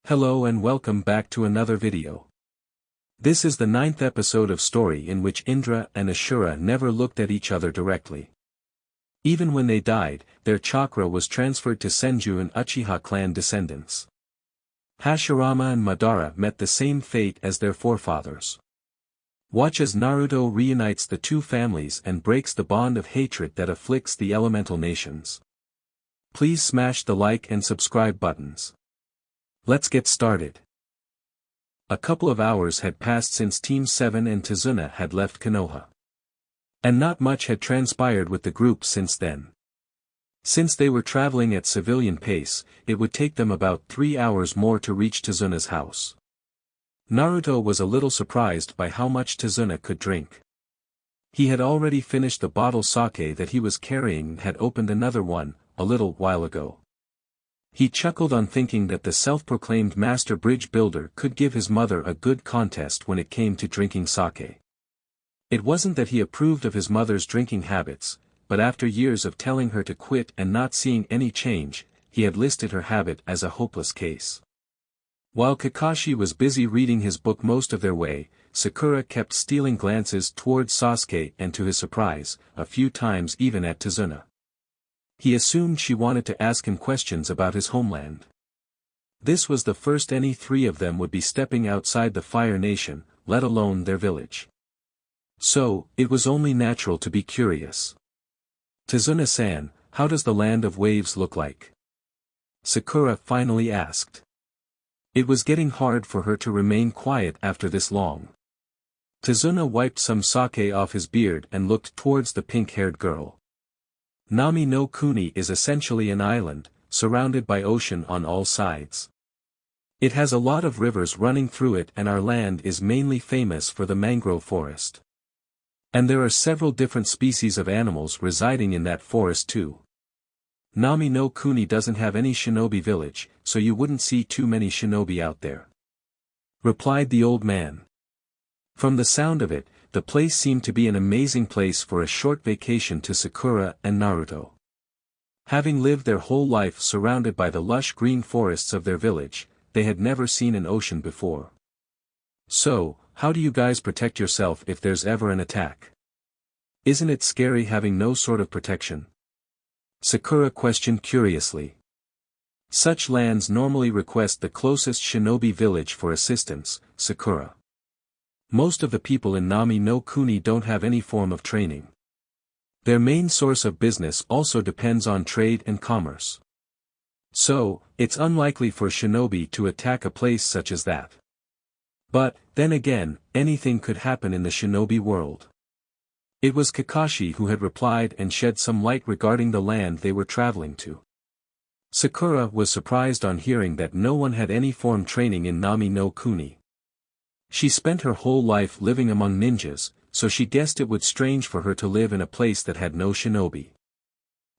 Hello and welcome back to another video. This is the 9th episode of story in which Indra and Ashura never looked at each other directly. Even when they died, their chakra was transferred to Senju and Uchiha clan descendants. Hashirama and Madara met the same fate as their forefathers. Watch as Naruto reunites the two families and breaks the bond of hatred that afflicts the elemental nations. Please smash the like and subscribe buttons. Let's get started. A couple of hours had passed since Team 7 and Tazuna had left Konoha. And not much had transpired with the group since then. Since they were traveling at civilian pace, it would take them about 3 hours more to reach Tazuna's house. Naruto was a little surprised by how much Tazuna could drink. He had already finished the bottle sake that he was carrying and had opened another one, a little while ago. He chuckled on thinking that the self-proclaimed master bridge builder could give his mother a good contest when it came to drinking sake. It wasn't that he approved of his mother's drinking habits, but after years of telling her to quit and not seeing any change, he had listed her habit as a hopeless case. While Kakashi was busy reading his book most of their way, Sakura kept stealing glances towards Sasuke and to his surprise, a few times even at Tazuna. He assumed she wanted to ask him questions about his homeland. This was the first any three of them would be stepping outside the Fire Nation, let alone their village. So, it was only natural to be curious. Tazuna-san, how does the land of waves look like? Sakura finally asked. It was getting hard for her to remain quiet after this long. Tazuna wiped some sake off his beard and looked towards the pink-haired girl. Nami no Kuni is essentially an island, surrounded by ocean on all sides. It has a lot of rivers running through it and our land is mainly famous for the mangrove forest. And there are several different species of animals residing in that forest too. Nami no Kuni doesn't have any shinobi village, so you wouldn't see too many shinobi out there, replied the old man. From the sound of it, the place seemed to be an amazing place for a short vacation to Sakura and Naruto. Having lived their whole life surrounded by the lush green forests of their village, they had never seen an ocean before. So, how do you guys protect yourself if there's ever an attack? Isn't it scary having no sort of protection? Sakura questioned curiously. Such lands normally request the closest shinobi village for assistance, Sakura. Most of the people in Nami no Kuni don't have any form of training. Their main source of business also depends on trade and commerce. So, it's unlikely for shinobi to attack a place such as that. But, then again, anything could happen in the shinobi world. It was Kakashi who had replied and shed some light regarding the land they were traveling to. Sakura was surprised on hearing that no one had any form training in Nami no Kuni. She spent her whole life living among ninjas, so she guessed it would strange for her to live in a place that had no shinobi.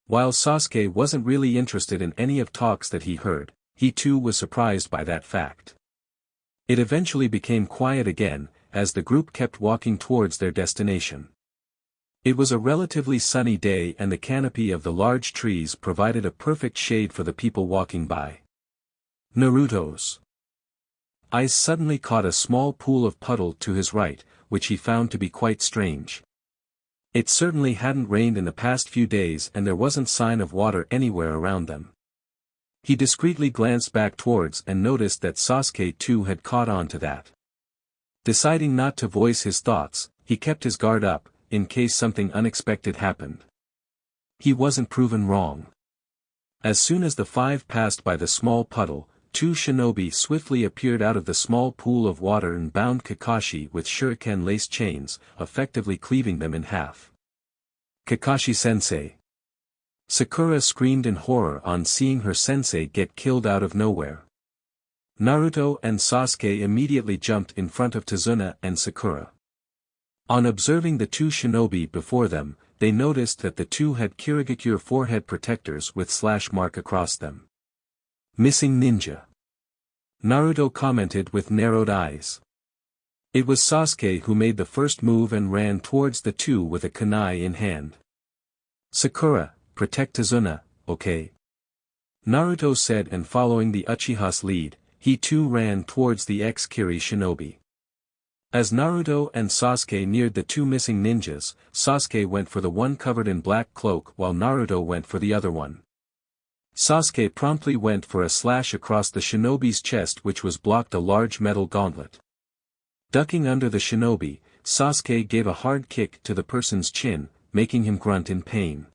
While Sasuke wasn't really interested in any of talks that he heard, he too was surprised by that fact. It eventually became quiet again, as the group kept walking towards their destination. It was a relatively sunny day and the canopy of the large trees provided a perfect shade for the people walking by. Naruto's eyes suddenly caught a small pool of puddle to his right, which he found to be quite strange. It certainly hadn't rained in the past few days and there wasn't sign of water anywhere around them. He discreetly glanced back towards and noticed that Sasuke too had caught on to that. Deciding not to voice his thoughts, he kept his guard up, in case something unexpected happened. He wasn't proven wrong. As soon as the five passed by the small puddle, two shinobi swiftly appeared out of the small pool of water and bound Kakashi with shuriken-laced chains, effectively cleaving them in half. Kakashi-sensei! Sakura screamed in horror on seeing her sensei get killed out of nowhere. Naruto and Sasuke immediately jumped in front of Tazuna and Sakura. On observing the two shinobi before them, they noticed that the two had Kirigakure forehead protectors with slash mark across them. Missing ninja. Naruto commented with narrowed eyes. It was Sasuke who made the first move and ran towards the two with a kunai in hand. Sakura, protect Tazuna, okay? Naruto said, and following the Uchiha's lead, he too ran towards the ex-Kiri shinobi. As Naruto and Sasuke neared the two missing ninjas, Sasuke went for the one covered in black cloak while Naruto went for the other one. Sasuke promptly went for a slash across the shinobi's chest which was blocked a large metal gauntlet. Ducking under the shinobi, Sasuke gave a hard kick to the person's chin, making him grunt in pain.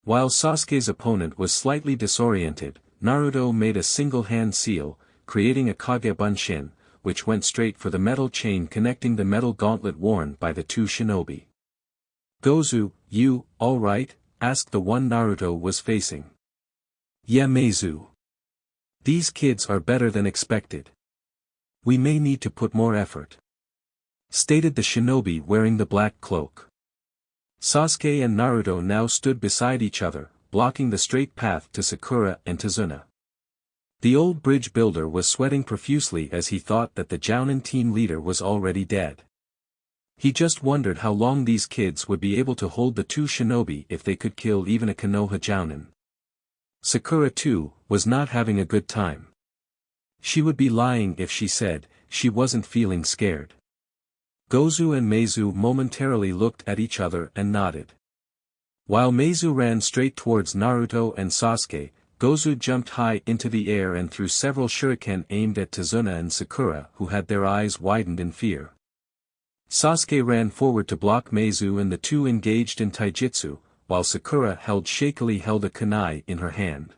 While Sasuke's opponent was slightly disoriented, Naruto made a single hand seal, creating a Kage Bunshin, which went straight for the metal chain connecting the metal gauntlet worn by the two shinobi. "Gozu, you, alright?" asked the one Naruto was facing. "Yeah, Meizu. These kids are better than expected. We may need to put more effort," stated the shinobi wearing the black cloak. Sasuke and Naruto now stood beside each other, blocking the straight path to Sakura and Tazuna. The old bridge builder was sweating profusely as he thought that the Jounin team leader was already dead. He just wondered how long these kids would be able to hold the two shinobi if they could kill even a Konoha Jounin. Sakura too, was not having a good time. She would be lying if she said she wasn't feeling scared. Gozu and Meizu momentarily looked at each other and nodded. While Meizu ran straight towards Naruto and Sasuke, Gozu jumped high into the air and threw several shuriken aimed at Tazuna and Sakura who had their eyes widened in fear. Sasuke ran forward to block Meizu and the two engaged in taijutsu, while Sakura shakily held a kunai in her hand.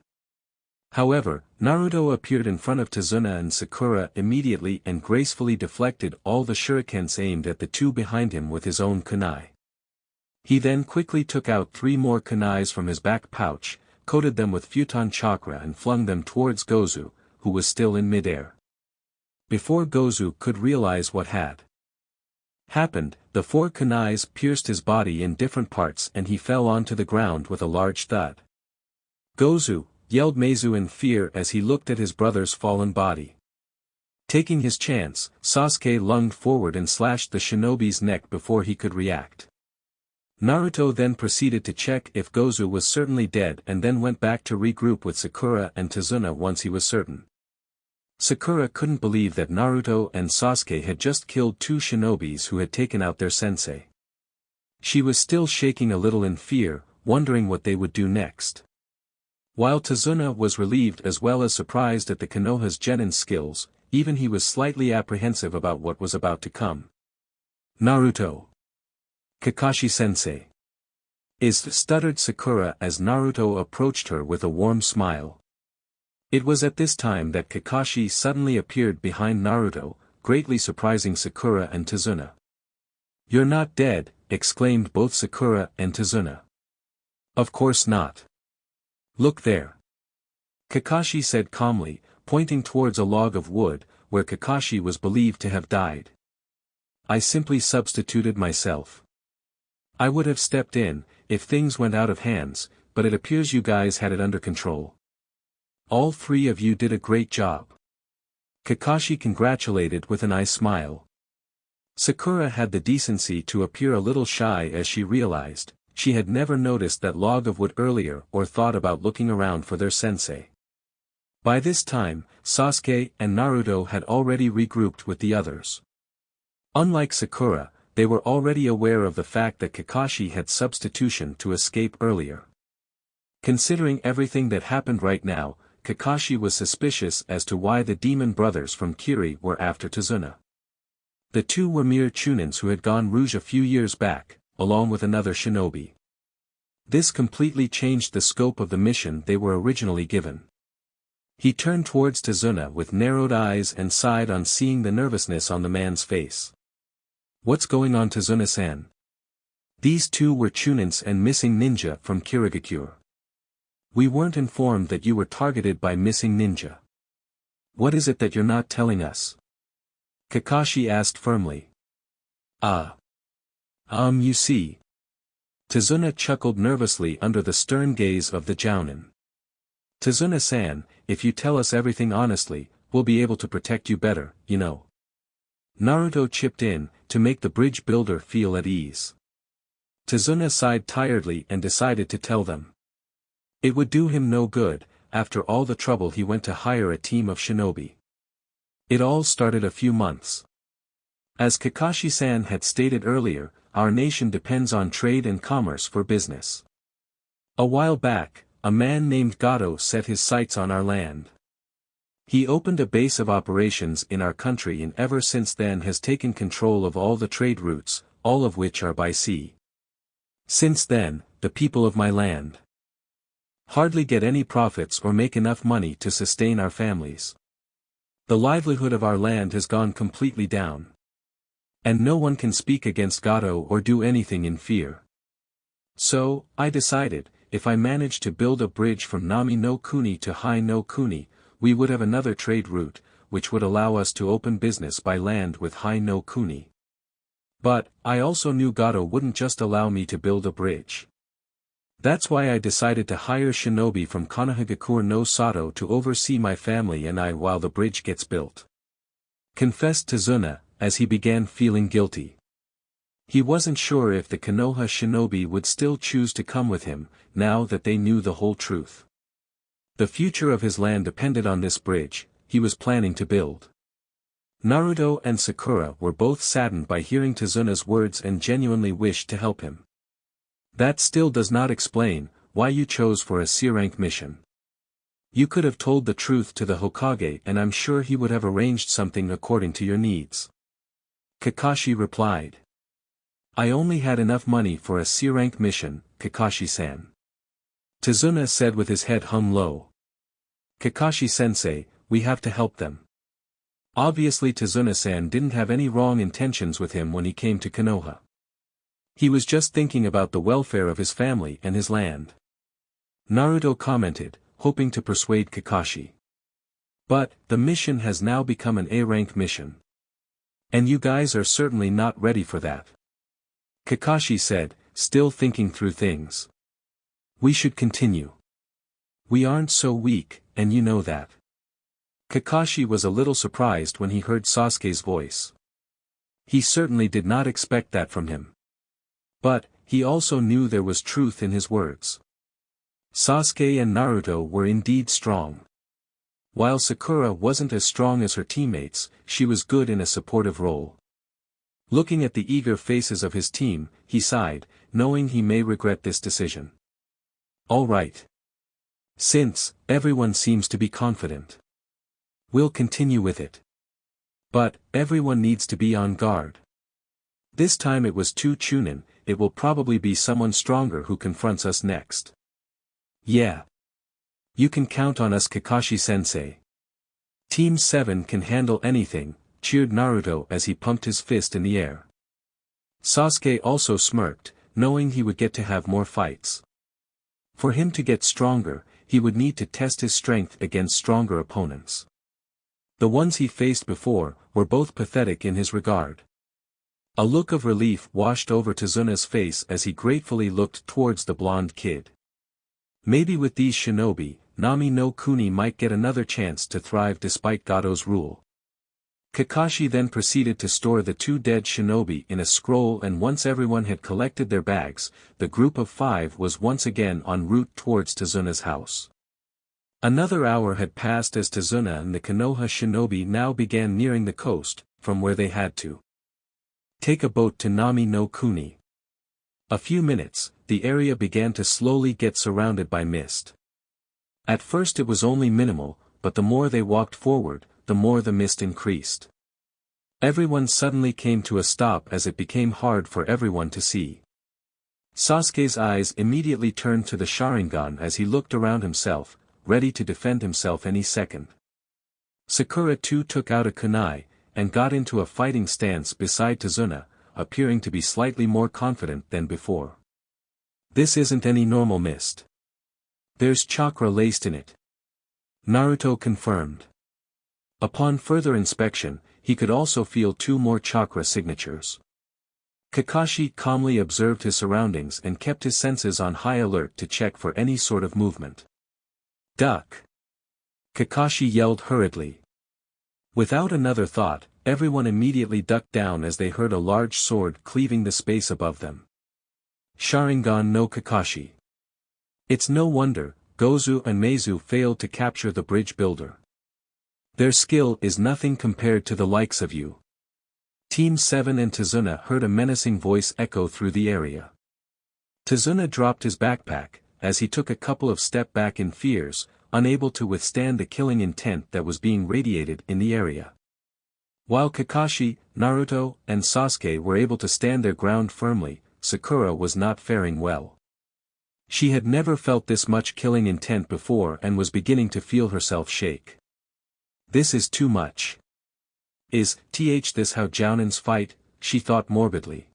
However, Naruto appeared in front of Tazuna and Sakura immediately and gracefully deflected all the shurikens aimed at the two behind him with his own kunai. He then quickly took out 3 more kunais from his back pouch, coated them with futon chakra and flung them towards Gozu, who was still in midair. Before Gozu could realize what had happened, the 4 kunais pierced his body in different parts and he fell onto the ground with a large thud. "Gozu!" yelled Meizu in fear as he looked at his brother's fallen body. Taking his chance, Sasuke lunged forward and slashed the shinobi's neck before he could react. Naruto then proceeded to check if Gozu was certainly dead and then went back to regroup with Sakura and Tazuna once he was certain. Sakura couldn't believe that Naruto and Sasuke had just killed 2 shinobis who had taken out their sensei. She was still shaking a little in fear, wondering what they would do next. While Tazuna was relieved as well as surprised at the Konoha's Genin skills, even he was slightly apprehensive about what was about to come. "Naruto. Kakashi-sensei. Stuttered Sakura as Naruto approached her with a warm smile. It was at this time that Kakashi suddenly appeared behind Naruto, greatly surprising Sakura and Tazuna. "You're not dead," exclaimed both Sakura and Tazuna. "Of course not. Look there," Kakashi said calmly, pointing towards a log of wood, where Kakashi was believed to have died. "I simply substituted myself. I would have stepped in, if things went out of hands, but it appears you guys had it under control. All 3 of you did a great job." Kakashi congratulated with an eye smile. Sakura had the decency to appear a little shy as she realized she had never noticed that log of wood earlier or thought about looking around for their sensei. By this time, Sasuke and Naruto had already regrouped with the others. Unlike Sakura, they were already aware of the fact that Kakashi had substitution to escape earlier. Considering everything that happened right now, Kakashi was suspicious as to why the demon brothers from Kiri were after Tazuna. The 2 were mere Chunins who had gone rouge a few years back, along with another shinobi. This completely changed the scope of the mission they were originally given. He turned towards Tazuna with narrowed eyes and sighed on seeing the nervousness on the man's face. "What's going on, Tazuna-san?" "These 2 were Chunins and missing ninja from Kirigakure. We weren't informed that you were targeted by missing ninja. What is it that you're not telling us?" Kakashi asked firmly. You see." Tazuna chuckled nervously under the stern gaze of the Jounin. "Tazuna-san, if you tell us everything honestly, we'll be able to protect you better, you know." Naruto chipped in, to make the bridge builder feel at ease. Tazuna sighed tiredly and decided to tell them. It would do him no good, after all the trouble he went to hire a team of shinobi. It all started a few months. As Kakashi-san had stated earlier, our nation depends on trade and commerce for business. A while back, a man named Gato set his sights on our land. He opened a base of operations in our country and ever since then has taken control of all the trade routes, all of which are by sea. Since then, the people of my land hardly get any profits or make enough money to sustain our families. The livelihood of our land has gone completely down. And no one can speak against Gato or do anything in fear. So, I decided, if I managed to build a bridge from Nami no Kuni to Hai no Kuni, we would have another trade route, which would allow us to open business by land with Hai no Kuni. But, I also knew Gato wouldn't just allow me to build a bridge. That's why I decided to hire Shinobi from Konohagakure no Sato to oversee my family and I while the bridge gets built. Confessed Tazuna, as he began feeling guilty. He wasn't sure if the Konoha Shinobi would still choose to come with him, now that they knew the whole truth. The future of his land depended on this bridge, he was planning to build. Naruto and Sakura were both saddened by hearing Tazuna's words and genuinely wished to help him. That still does not explain why you chose for a C-rank mission. You could have told the truth to the Hokage and I'm sure he would have arranged something according to your needs. Kakashi replied. I only had enough money for a C-rank mission, Kakashi-san. Tazuna said with his head hung low. Kakashi-sensei, we have to help them. Obviously Tazuna-san didn't have any wrong intentions with him when he came to Konoha. He was just thinking about the welfare of his family and his land. Naruto commented, hoping to persuade Kakashi. But, the mission has now become an A-rank mission. And you guys are certainly not ready for that. Kakashi said, still thinking through things. We should continue. We aren't so weak, and you know that. Kakashi was a little surprised when he heard Sasuke's voice. He certainly did not expect that from him. But, he also knew there was truth in his words. Sasuke and Naruto were indeed strong. While Sakura wasn't as strong as her teammates, she was good in a supportive role. Looking at the eager faces of his team, he sighed, knowing he may regret this decision. All right. Since everyone seems to be confident, we'll continue with it. But, everyone needs to be on guard. This time it was two Chunin, it will probably be someone stronger who confronts us next. Yeah. You can count on us Kakashi-sensei. Team 7 can handle anything, cheered Naruto as he pumped his fist in the air. Sasuke also smirked, knowing he would get to have more fights. For him to get stronger, he would need to test his strength against stronger opponents. The ones he faced before, were both pathetic in his regard. A look of relief washed over Tazuna's face as he gratefully looked towards the blonde kid. Maybe with these shinobi, Nami no Kuni might get another chance to thrive despite Gato's rule. Kakashi then proceeded to store the two dead shinobi in a scroll and once everyone had collected their bags, the group of 5 was once again en route towards Tazuna's house. Another hour had passed as Tazuna and the Konoha shinobi now began nearing the coast, from where they had to take a boat to Nami no Kuni. A few minutes, the area began to slowly get surrounded by mist. At first it was only minimal, but the more they walked forward, the more the mist increased. Everyone suddenly came to a stop as it became hard for everyone to see. Sasuke's eyes immediately turned to the Sharingan as he looked around himself, ready to defend himself any second. Sakura too took out a kunai, and got into a fighting stance beside Tazuna, appearing to be slightly more confident than before. This isn't any normal mist. There's chakra laced in it. Naruto confirmed. Upon further inspection, he could also feel 2 more chakra signatures. Kakashi calmly observed his surroundings and kept his senses on high alert to check for any sort of movement. Duck! Kakashi yelled hurriedly. Without another thought, everyone immediately ducked down as they heard a large sword cleaving the space above them. Sharingan no Kakashi. It's no wonder, Gozu and Meizu failed to capture the bridge builder. Their skill is nothing compared to the likes of you. Team 7 and Tazuna heard a menacing voice echo through the area. Tazuna dropped his backpack, as he took a couple of steps back in fears, unable to withstand the killing intent that was being radiated in the area. While Kakashi, Naruto, and Sasuke were able to stand their ground firmly, Sakura was not faring well. She had never felt this much killing intent before and was beginning to feel herself shake. This is too much. Is this how jounins fight? She thought morbidly.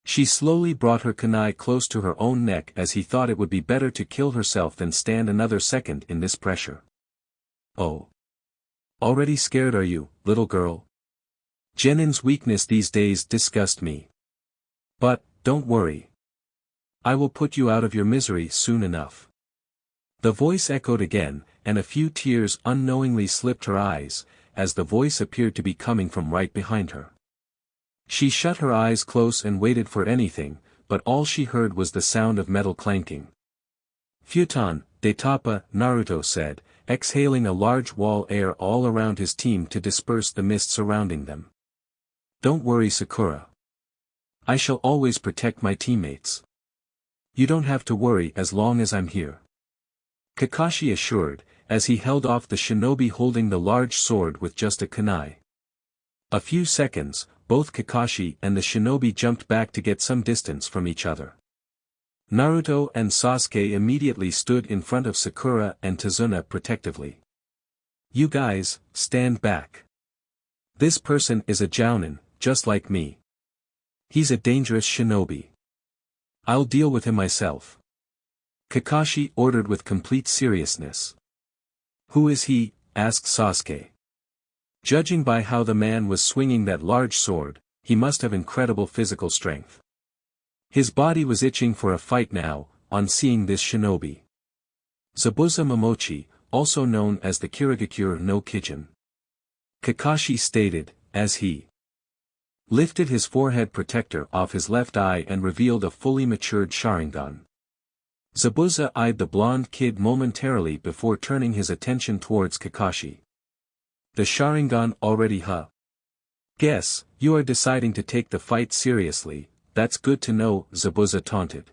She slowly brought her kunai close to her own neck as he thought it would be better to kill herself than stand another second in this pressure. Oh. Already scared are you, little girl? Genin's weakness these days disgust me. But, don't worry. I will put you out of your misery soon enough. The voice echoed again, and a few tears unknowingly slipped her eyes, as the voice appeared to be coming from right behind her. She shut her eyes close and waited for anything, but all she heard was the sound of metal clanking. Futon, de Tapa, Naruto said, exhaling a large wall air all around his team to disperse the mist surrounding them. Don't worry, Sakura. I shall always protect my teammates. You don't have to worry as long as I'm here. Kakashi assured, as he held off the shinobi holding the large sword with just a kunai. A few seconds, both Kakashi and the shinobi jumped back to get some distance from each other. Naruto and Sasuke immediately stood in front of Sakura and Tazuna protectively. You guys, stand back. This person is a jounin, just like me. He's a dangerous shinobi. I'll deal with him myself. Kakashi ordered with complete seriousness. Who is he? Asked Sasuke. Judging by how the man was swinging that large sword, he must have incredible physical strength. His body was itching for a fight now, on seeing this shinobi. Zabuza Momochi, also known as the Kirigakure no Kijin. Kakashi stated, as he lifted his forehead protector off his left eye and revealed a fully matured Sharingan. Zabuza eyed the blonde kid momentarily before turning his attention towards Kakashi. The Sharingan already Guess, you are deciding to take the fight seriously, that's good to know, Zabuza taunted.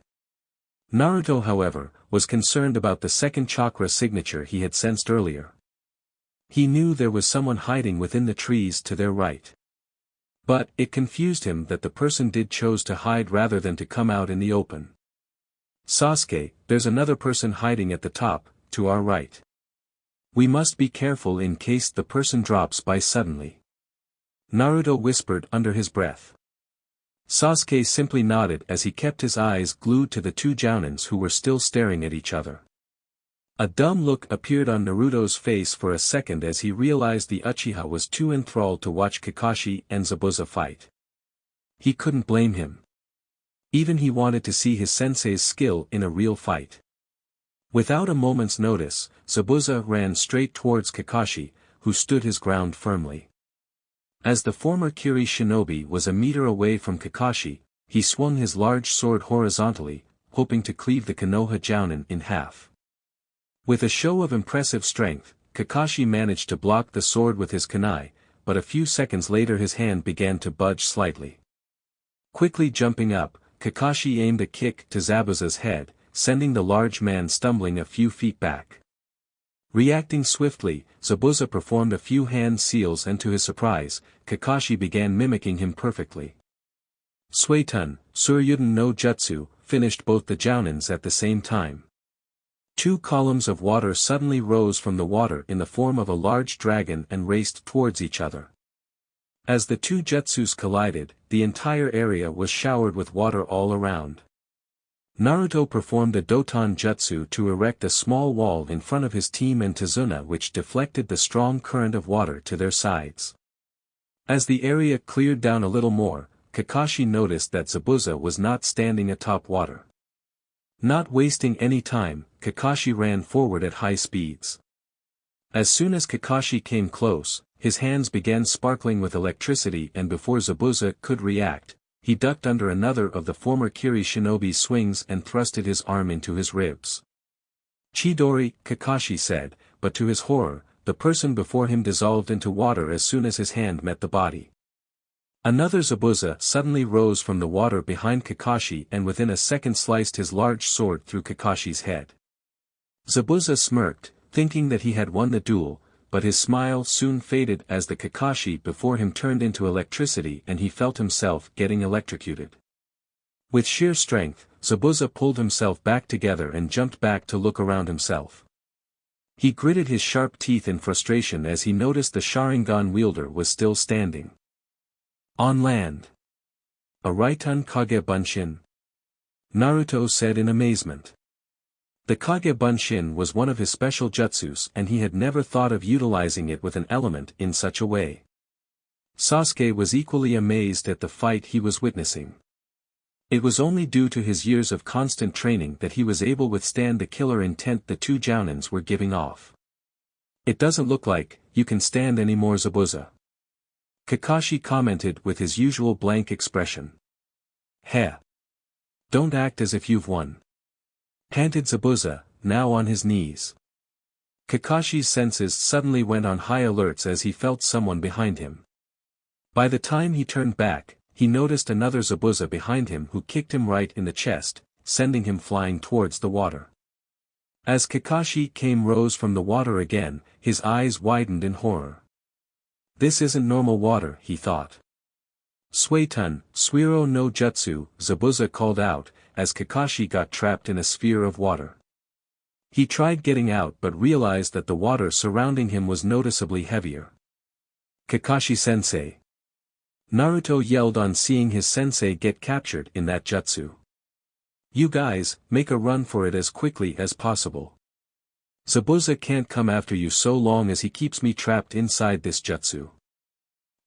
Naruto however, was concerned about the second chakra signature he had sensed earlier. He knew there was someone hiding within the trees to their right. But, it confused him that the person did chose to hide rather than to come out in the open. Sasuke, there's another person hiding at the top, to our right. We must be careful in case the person drops by suddenly. Naruto whispered under his breath. Sasuke simply nodded as he kept his eyes glued to the two jounins who were still staring at each other. A dumb look appeared on Naruto's face for a second as he realized the Uchiha was too enthralled to watch Kakashi and Zabuza fight. He couldn't blame him. Even he wanted to see his sensei's skill in a real fight. Without a moment's notice, Zabuza ran straight towards Kakashi, who stood his ground firmly. As the former Kiri shinobi was a meter away from Kakashi, he swung his large sword horizontally, hoping to cleave the Konoha jounin in half. With a show of impressive strength, Kakashi managed to block the sword with his kunai, but a few seconds later his hand began to budge slightly. Quickly jumping up, Kakashi aimed a kick to Zabuza's head, sending the large man stumbling a few feet back. Reacting swiftly, Zabuza performed a few hand seals and to his surprise, Kakashi began mimicking him perfectly. Suetun, Suryuden no Jutsu, finished both the jounins at the same time. Two columns of water suddenly rose from the water in the form of a large dragon and raced towards each other. As the two jutsus collided, the entire area was showered with water all around. Naruto performed a Doton Jutsu to erect a small wall in front of his team and Tazuna which deflected the strong current of water to their sides. As the area cleared down a little more, Kakashi noticed that Zabuza was not standing atop water. Not wasting any time, Kakashi ran forward at high speeds. As soon as Kakashi came close, his hands began sparkling with electricity and before Zabuza could react, he ducked under another of the former Kiri shinobi's swings and thrusted his arm into his ribs. Chidori, Kakashi said, but to his horror, the person before him dissolved into water as soon as his hand met the body. Another Zabuza suddenly rose from the water behind Kakashi and within a second sliced his large sword through Kakashi's head. Zabuza smirked, thinking that he had won the duel, but his smile soon faded as the Kakashi before him turned into electricity and he felt himself getting electrocuted. With sheer strength, Zabuza pulled himself back together and jumped back to look around himself. He gritted his sharp teeth in frustration as he noticed the Sharingan wielder was still standing. On land. A Raiten Kage Bunshin? Naruto said in amazement. The Kage Bunshin was one of his special jutsus and he had never thought of utilizing it with an element in such a way. Sasuke was equally amazed at the fight he was witnessing. It was only due to his years of constant training that he was able to withstand the killer intent the two Jounins were giving off. It doesn't look like you can stand any more, Zabuza. Kakashi commented with his usual blank expression. Heh. Don't act as if you've won. Panted Zabuza, now on his knees. Kakashi's senses suddenly went on high alerts as he felt someone behind him. By the time he turned back, he noticed another Zabuza behind him who kicked him right in the chest, sending him flying towards the water. As Kakashi rose from the water again, his eyes widened in horror. This isn't normal water, he thought. Suetun, Suiro no Jutsu, Zabuza called out, as Kakashi got trapped in a sphere of water. He tried getting out but realized that the water surrounding him was noticeably heavier. Kakashi-sensei. Naruto yelled on seeing his sensei get captured in that jutsu. You guys, make a run for it as quickly as possible. Zabuza can't come after you so long as he keeps me trapped inside this jutsu.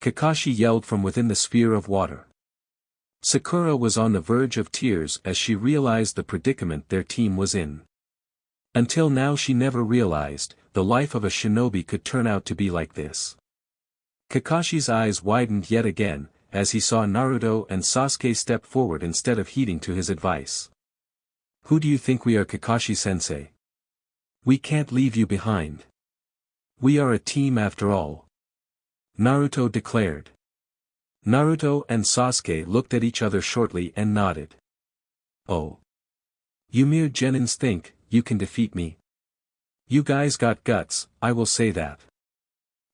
Kakashi yelled from within the sphere of water. Sakura was on the verge of tears as she realized the predicament their team was in. Until now she never realized, the life of a shinobi could turn out to be like this. Kakashi's eyes widened yet again, as he saw Naruto and Sasuke step forward instead of heeding to his advice. Who do you think we are, Kakashi-sensei? We can't leave you behind. We are a team after all. Naruto declared. Naruto and Sasuke looked at each other shortly and nodded. Oh. You mere genins think, you can defeat me? You guys got guts, I will say that.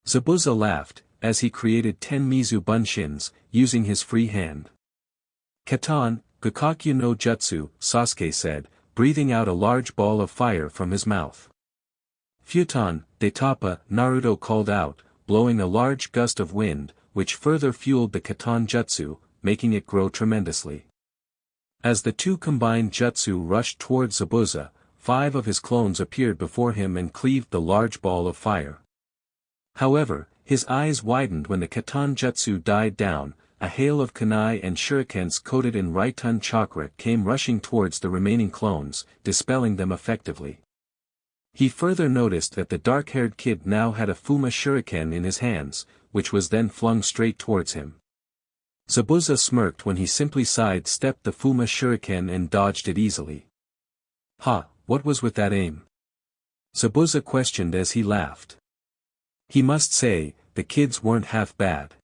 Zabuza laughed, as he created 10 Mizu Bunshins, using his free hand. Katan, Gakakyu no Jutsu, Sasuke said, breathing out a large ball of fire from his mouth. Futon, Detapa, Naruto called out, blowing a large gust of wind, which further fueled the Katan Jutsu, making it grow tremendously. As the two combined jutsu rushed towards Zabuza, 5 of his clones appeared before him and cleaved the large ball of fire. However, his eyes widened when the Katan Jutsu died down, a hail of kunai and shurikens coated in Raiten Chakra came rushing towards the remaining clones, dispelling them effectively. He further noticed that the dark-haired kid now had a Fuma shuriken in his hands, which was then flung straight towards him. Zabuza smirked when he simply side-stepped the Fuma shuriken and dodged it easily. Ha, what was with that aim? Zabuza questioned as he laughed. He must say, the kids weren't half bad.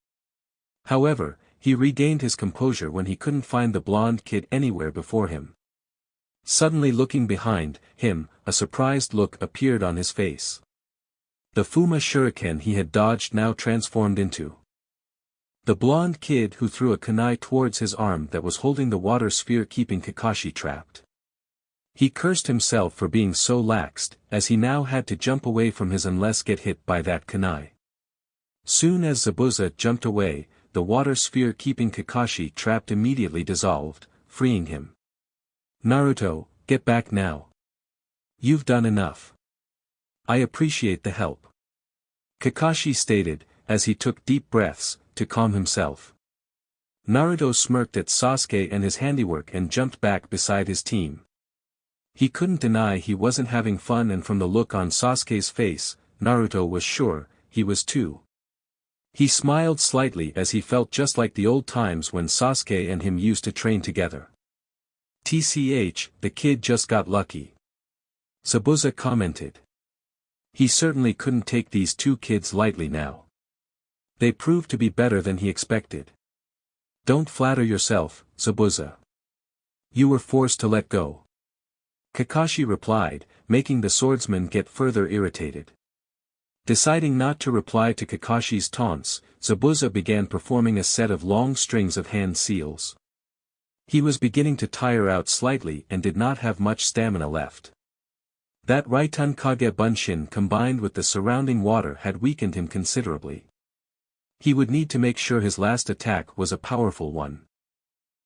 However, he regained his composure when he couldn't find the blonde kid anywhere before him. Suddenly looking behind him, a surprised look appeared on his face. The Fuma shuriken he had dodged now transformed into the blonde kid who threw a kunai towards his arm that was holding the water sphere, keeping Kakashi trapped. He cursed himself for being so laxed, as he now had to jump away from his unless get hit by that kunai. Soon as Zabuza jumped away, the water sphere keeping Kakashi trapped immediately dissolved, freeing him. Naruto, get back now. You've done enough. I appreciate the help. Kakashi stated, as he took deep breaths, to calm himself. Naruto smirked at Sasuke and his handiwork and jumped back beside his team. He couldn't deny he wasn't having fun, and from the look on Sasuke's face, Naruto was sure, he was too. He smiled slightly as he felt just like the old times when Sasuke and him used to train together. TCH, the kid just got lucky. Zabuza commented. He certainly couldn't take these two kids lightly now. They proved to be better than he expected. Don't flatter yourself, Zabuza. You were forced to let go. Kakashi replied, making the swordsman get further irritated. Deciding not to reply to Kakashi's taunts, Zabuza began performing a set of long strings of hand seals. He was beginning to tire out slightly and did not have much stamina left. That Raiten Kage Bunshin combined with the surrounding water had weakened him considerably. He would need to make sure his last attack was a powerful one.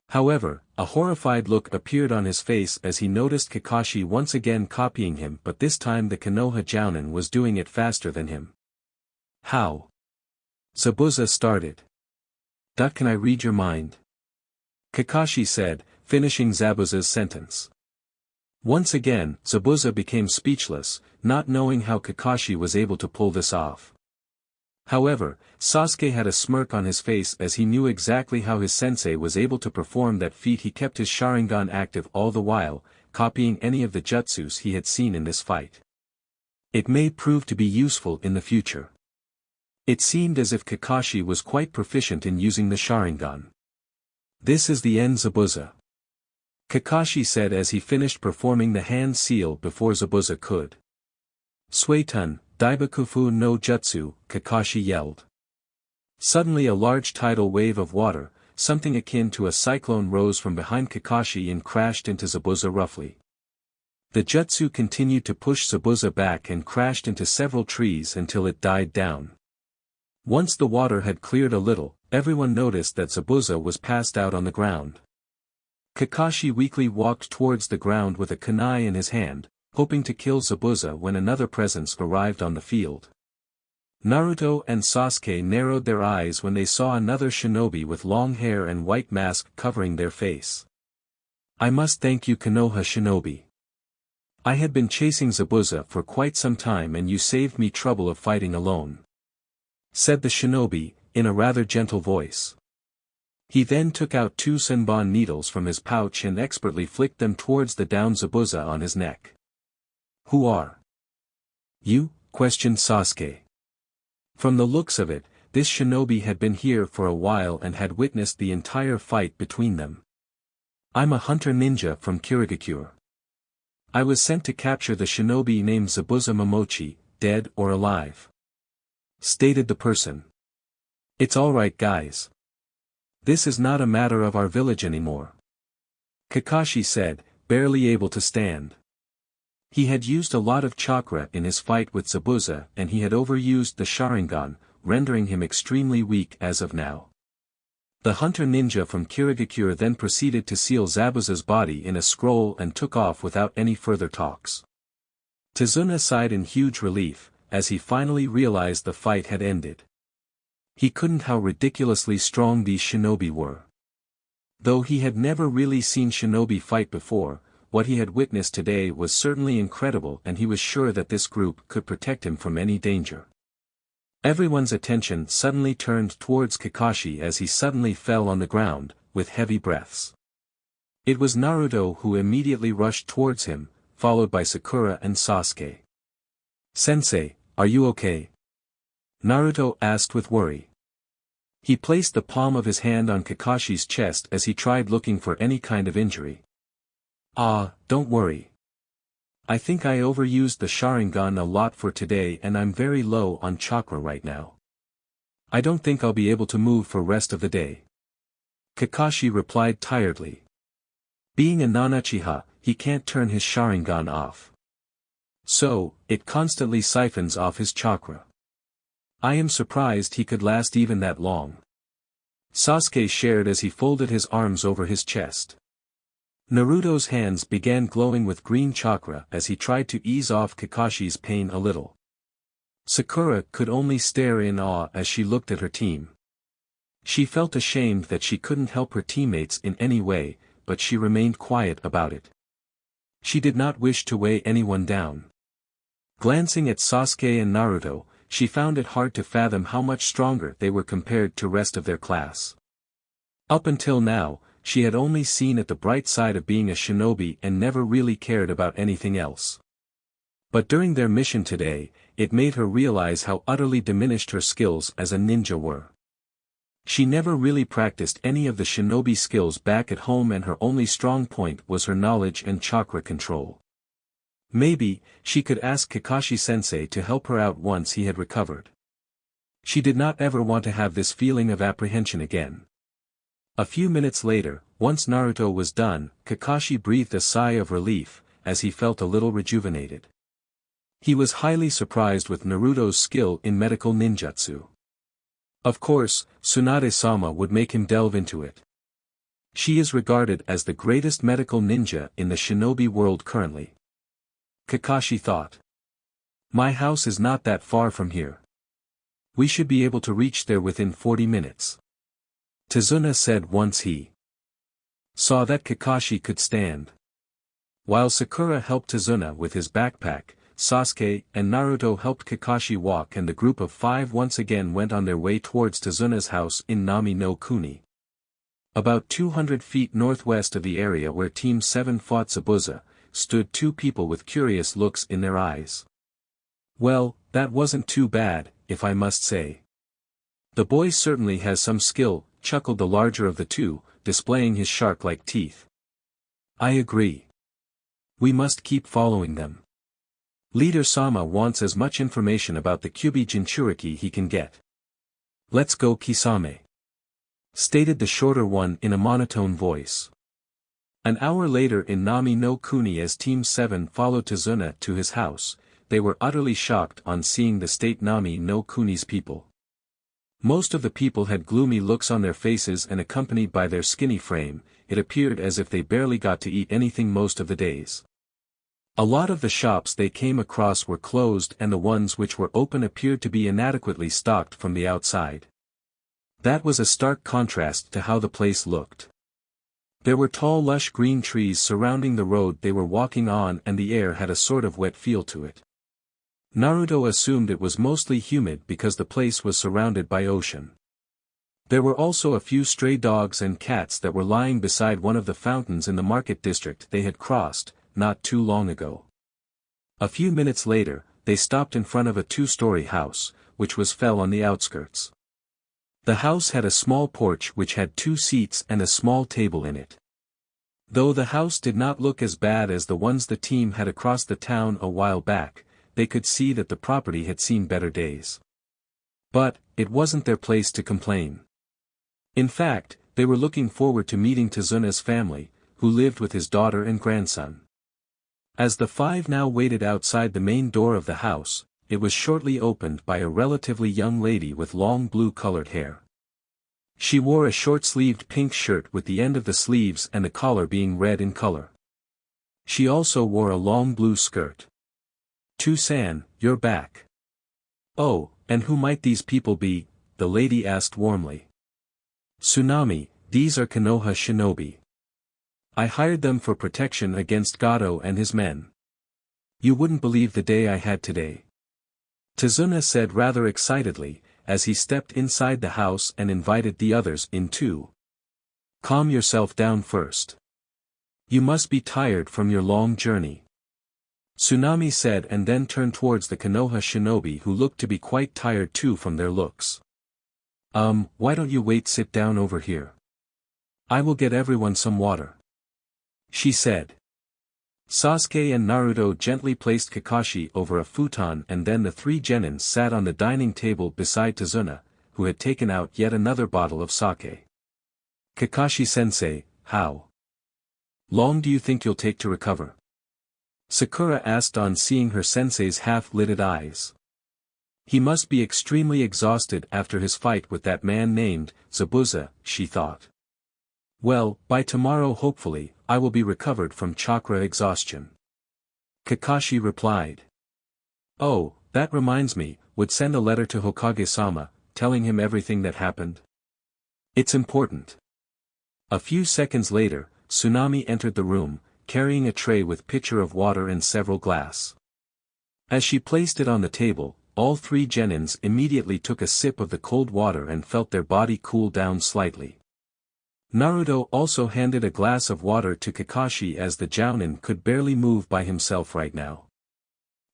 However, a horrified look appeared on his face as he noticed Kakashi once again copying him, but this time the Konoha Jounin was doing it faster than him. How? Zabuza started. Can I read your mind? Kakashi said, finishing Zabuza's sentence. Once again, Zabuza became speechless, not knowing how Kakashi was able to pull this off. However, Sasuke had a smirk on his face as he knew exactly how his sensei was able to perform that feat. He kept his Sharingan active all the while, copying any of the jutsus he had seen in this fight. It may prove to be useful in the future. It seemed as if Kakashi was quite proficient in using the Sharingan. This is the end, Zabuza. Kakashi said as he finished performing the hand seal before Zabuza could. Suetun, Daibakufu no Jutsu, Kakashi yelled. Suddenly a large tidal wave of water, something akin to a cyclone, rose from behind Kakashi and crashed into Zabuza roughly. The jutsu continued to push Zabuza back and crashed into several trees until it died down. Once the water had cleared a little, everyone noticed that Zabuza was passed out on the ground. Kakashi weakly walked towards the ground with a kunai in his hand, hoping to kill Zabuza when another presence arrived on the field. Naruto and Sasuke narrowed their eyes when they saw another shinobi with long hair and white mask covering their face. I must thank you, Konoha Shinobi. I had been chasing Zabuza for quite some time and you saved me trouble of fighting alone, said the shinobi, in a rather gentle voice. He then took out two senbon needles from his pouch and expertly flicked them towards the downed Zabuza on his neck. Who are you? Questioned Sasuke. From the looks of it, this shinobi had been here for a while and had witnessed the entire fight between them. I'm a hunter ninja from Kirigakure. I was sent to capture the shinobi named Zabuza Momochi, dead or alive, stated the person. It's alright, guys. This is not a matter of our village anymore, Kakashi said, barely able to stand. He had used a lot of chakra in his fight with Zabuza and he had overused the Sharingan, rendering him extremely weak as of now. The hunter ninja from Kirigakure then proceeded to seal Zabuza's body in a scroll and took off without any further talks. Tazuna sighed in huge relief, as he finally realized the fight had ended. He couldn't how ridiculously strong these shinobi were. Though he had never really seen shinobi fight before, what he had witnessed today was certainly incredible and he was sure that this group could protect him from any danger. Everyone's attention suddenly turned towards Kakashi as he suddenly fell on the ground, with heavy breaths. It was Naruto who immediately rushed towards him, followed by Sakura and Sasuke. Sensei, are you okay? Naruto asked with worry. He placed the palm of his hand on Kakashi's chest as he tried looking for any kind of injury. Don't worry. I think I overused the Sharingan a lot for today and I'm very low on chakra right now. I don't think I'll be able to move for rest of the day, Kakashi replied tiredly. Being a non-Uchiha, he can't turn his Sharingan off. So, it constantly siphons off his chakra. I am surprised he could last even that long, Sasuke shared as he folded his arms over his chest. Naruto's hands began glowing with green chakra as he tried to ease off Kakashi's pain a little. Sakura could only stare in awe as she looked at her team. She felt ashamed that she couldn't help her teammates in any way, but she remained quiet about it. She did not wish to weigh anyone down. Glancing at Sasuke and Naruto, she found it hard to fathom how much stronger they were compared to rest of their class. Up until now, she had only seen at the bright side of being a shinobi and never really cared about anything else. But during their mission today, it made her realize how utterly diminished her skills as a ninja were. She never really practiced any of the shinobi skills back at home, and her only strong point was her knowledge and chakra control. Maybe, she could ask Kakashi-sensei to help her out once he had recovered. She did not ever want to have this feeling of apprehension again. A few minutes later, once Naruto was done, Kakashi breathed a sigh of relief, as he felt a little rejuvenated. He was highly surprised with Naruto's skill in medical ninjutsu. Of course, Tsunade-sama would make him delve into it. She is regarded as the greatest medical ninja in the shinobi world currently. Kakashi thought. My house is not that far from here. We should be able to reach there within 40 minutes. Tazuna said once he saw that Kakashi could stand. While Sakura helped Tazuna with his backpack, Sasuke and Naruto helped Kakashi walk, and the group of 5 once again went on their way towards Tazuna's house in Nami no Kuni. About 200 feet northwest of the area where Team 7 fought Zabuza, stood 2 people with curious looks in their eyes. Well, that wasn't too bad, if I must say. The boy certainly has some skill, chuckled the larger of the 2, displaying his shark-like teeth. I agree. We must keep following them. Leader Sama wants as much information about the Kyubi Jinchuriki he can get. Let's go, Kisame, stated the shorter one in a monotone voice. An hour later in Nami no Kuni, as Team 7 followed Tazuna to his house, they were utterly shocked on seeing the state Nami no Kuni's people. Most of the people had gloomy looks on their faces, and accompanied by their skinny frame, it appeared as if they barely got to eat anything most of the days. A lot of the shops they came across were closed, and the ones which were open appeared to be inadequately stocked from the outside. That was a stark contrast to how the place looked. There were tall lush green trees surrounding the road they were walking on, and the air had a sort of wet feel to it. Naruto assumed it was mostly humid because the place was surrounded by ocean. There were also a few stray dogs and cats that were lying beside one of the fountains in the market district they had crossed not too long ago. A few minutes later, they stopped in front of a 2-story house, which fell on the outskirts. The house had a small porch which had 2 seats and a small table in it. Though the house did not look as bad as the ones the team had across the town a while back, they could see that the property had seen better days. But, it wasn't their place to complain. In fact, they were looking forward to meeting Tazuna's family, who lived with his daughter and grandson. As the 5 now waited outside the main door of the house, it was shortly opened by a relatively young lady with long blue-colored hair. She wore a short-sleeved pink shirt with the end of the sleeves and the collar being red in color. She also wore a long blue skirt. "Tu-san, you're back." "Oh, and who might these people be?" the lady asked warmly. "Tsunami, these are Konoha shinobi. I hired them for protection against Gato and his men. You wouldn't believe the day I had today," Tazuna said rather excitedly, as he stepped inside the house and invited the others in too. "Calm yourself down first. You must be tired from your long journey," Tsunami said, and then turned towards the Konoha shinobi, who looked to be quite tired too from their looks. Why don't you sit down over here? I will get everyone some water," she said. Sasuke and Naruto gently placed Kakashi over a futon, and then the 3 genins sat on the dining table beside Tazuna, who had taken out yet another bottle of sake. "Kakashi-sensei, how long do you think you'll take to recover?" Sakura asked on seeing her sensei's half-lidded eyes. He must be extremely exhausted after his fight with that man named Zabuza, she thought. "Well, by tomorrow hopefully, I will be recovered from chakra exhaustion," Kakashi replied. "Oh, that reminds me, would send a letter to Hokage-sama, telling him everything that happened. It's important." A few seconds later, Tsunami entered the room, carrying a tray with pitcher of water and several glass. As she placed it on the table, all 3 genins immediately took a sip of the cold water and felt their body cool down slightly. Naruto also handed a glass of water to Kakashi, as the jounin could barely move by himself right now.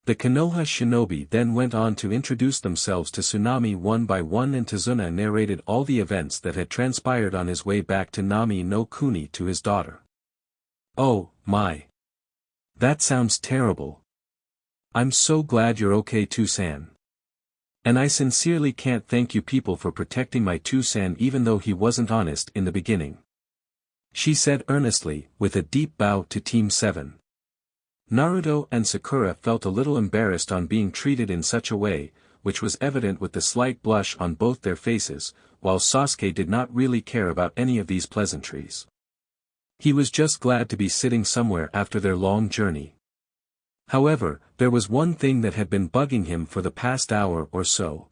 The Konoha shinobi then went on to introduce themselves to Tsunami one by one, and Tazuna narrated all the events that had transpired on his way back to Nami no Kuni to his daughter. Oh, my. That sounds terrible. I'm so glad you're okay too-san. And I sincerely can't thank you people for protecting my too-san even though he wasn't honest in the beginning. She said earnestly, with a deep bow to Team 7. Naruto and Sakura felt a little embarrassed on being treated in such a way, which was evident with the slight blush on both their faces, while Sasuke did not really care about any of these pleasantries. He was just glad to be sitting somewhere after their long journey. However, there was one thing that had been bugging him for the past hour or so.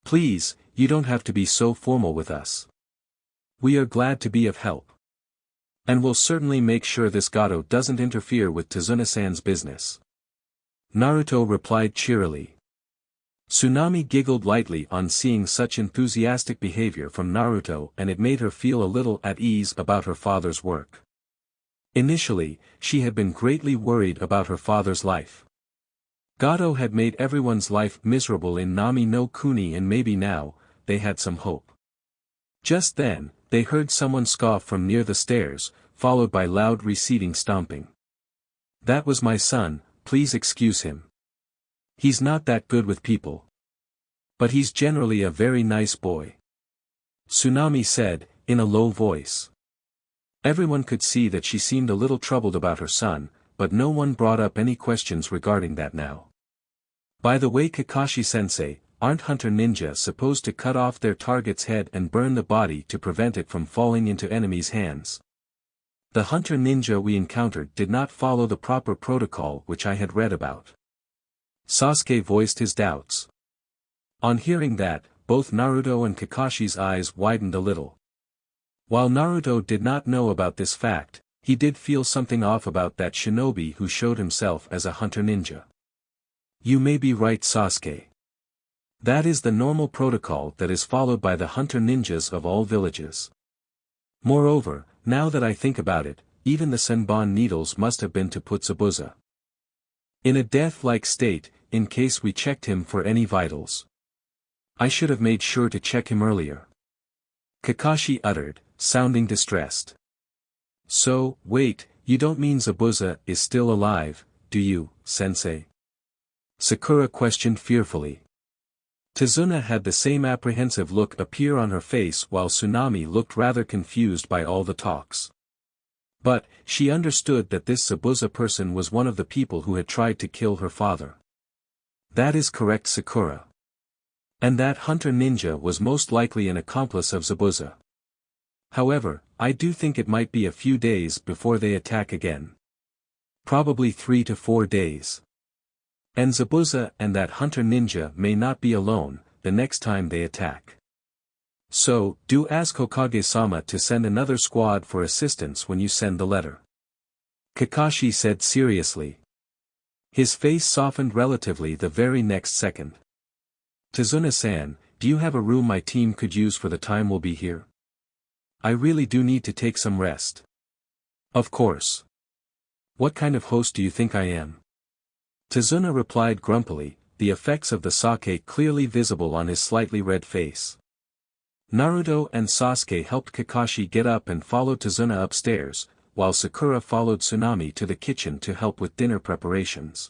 Please, you don't have to be so formal with us. We are glad to be of help. And we'll certainly make sure this Gato doesn't interfere with Tazuna-san's business. Naruto replied cheerily. Tsunami giggled lightly on seeing such enthusiastic behavior from Naruto, and it made her feel a little at ease about her father's work. Initially, she had been greatly worried about her father's life. Gato had made everyone's life miserable in Nami no Kuni, and maybe now, they had some hope. Just then, they heard someone scoff from near the stairs, followed by loud receding stomping. That was my son, please excuse him. He's not that good with people. But he's generally a very nice boy. Tsunami said, in a low voice. Everyone could see that she seemed a little troubled about her son, but no one brought up any questions regarding that now. By the way, Kakashi-sensei, aren't hunter ninja supposed to cut off their target's head and burn the body to prevent it from falling into enemies' hands? The hunter ninja we encountered did not follow the proper protocol which I had read about. Sasuke voiced his doubts. On hearing that, both Naruto and Kakashi's eyes widened a little. While Naruto did not know about this fact, he did feel something off about that shinobi who showed himself as a hunter ninja. You may be right, Sasuke. That is the normal protocol that is followed by the hunter ninjas of all villages. Moreover, now that I think about it, even the Senbon needles must have been to put Zabuza in a death-like state, in case we checked him for any vitals. I should have made sure to check him earlier. Kakashi uttered, sounding distressed. So, wait, you don't mean Zabuza is still alive, do you, sensei? Sakura questioned fearfully. Tazuna had the same apprehensive look appear on her face, while Tsunami looked rather confused by all the talks. But, she understood that this Zabuza person was one of the people who had tried to kill her father. That is correct, Sakura. And that hunter ninja was most likely an accomplice of Zabuza. However, I do think it might be a few days before they attack again. Probably 3 to 4 days. And Zabuza and that hunter ninja may not be alone, the next time they attack. So, do ask Hokage-sama to send another squad for assistance when you send the letter. Kakashi said seriously. His face softened relatively the very next second. Tazuna-san, do you have a room my team could use for the time we'll be here? I really do need to take some rest. Of course. What kind of host do you think I am? Tazuna replied grumpily, the effects of the sake clearly visible on his slightly red face. Naruto and Sasuke helped Kakashi get up and followed Tazuna upstairs, while Sakura followed Tsunami to the kitchen to help with dinner preparations.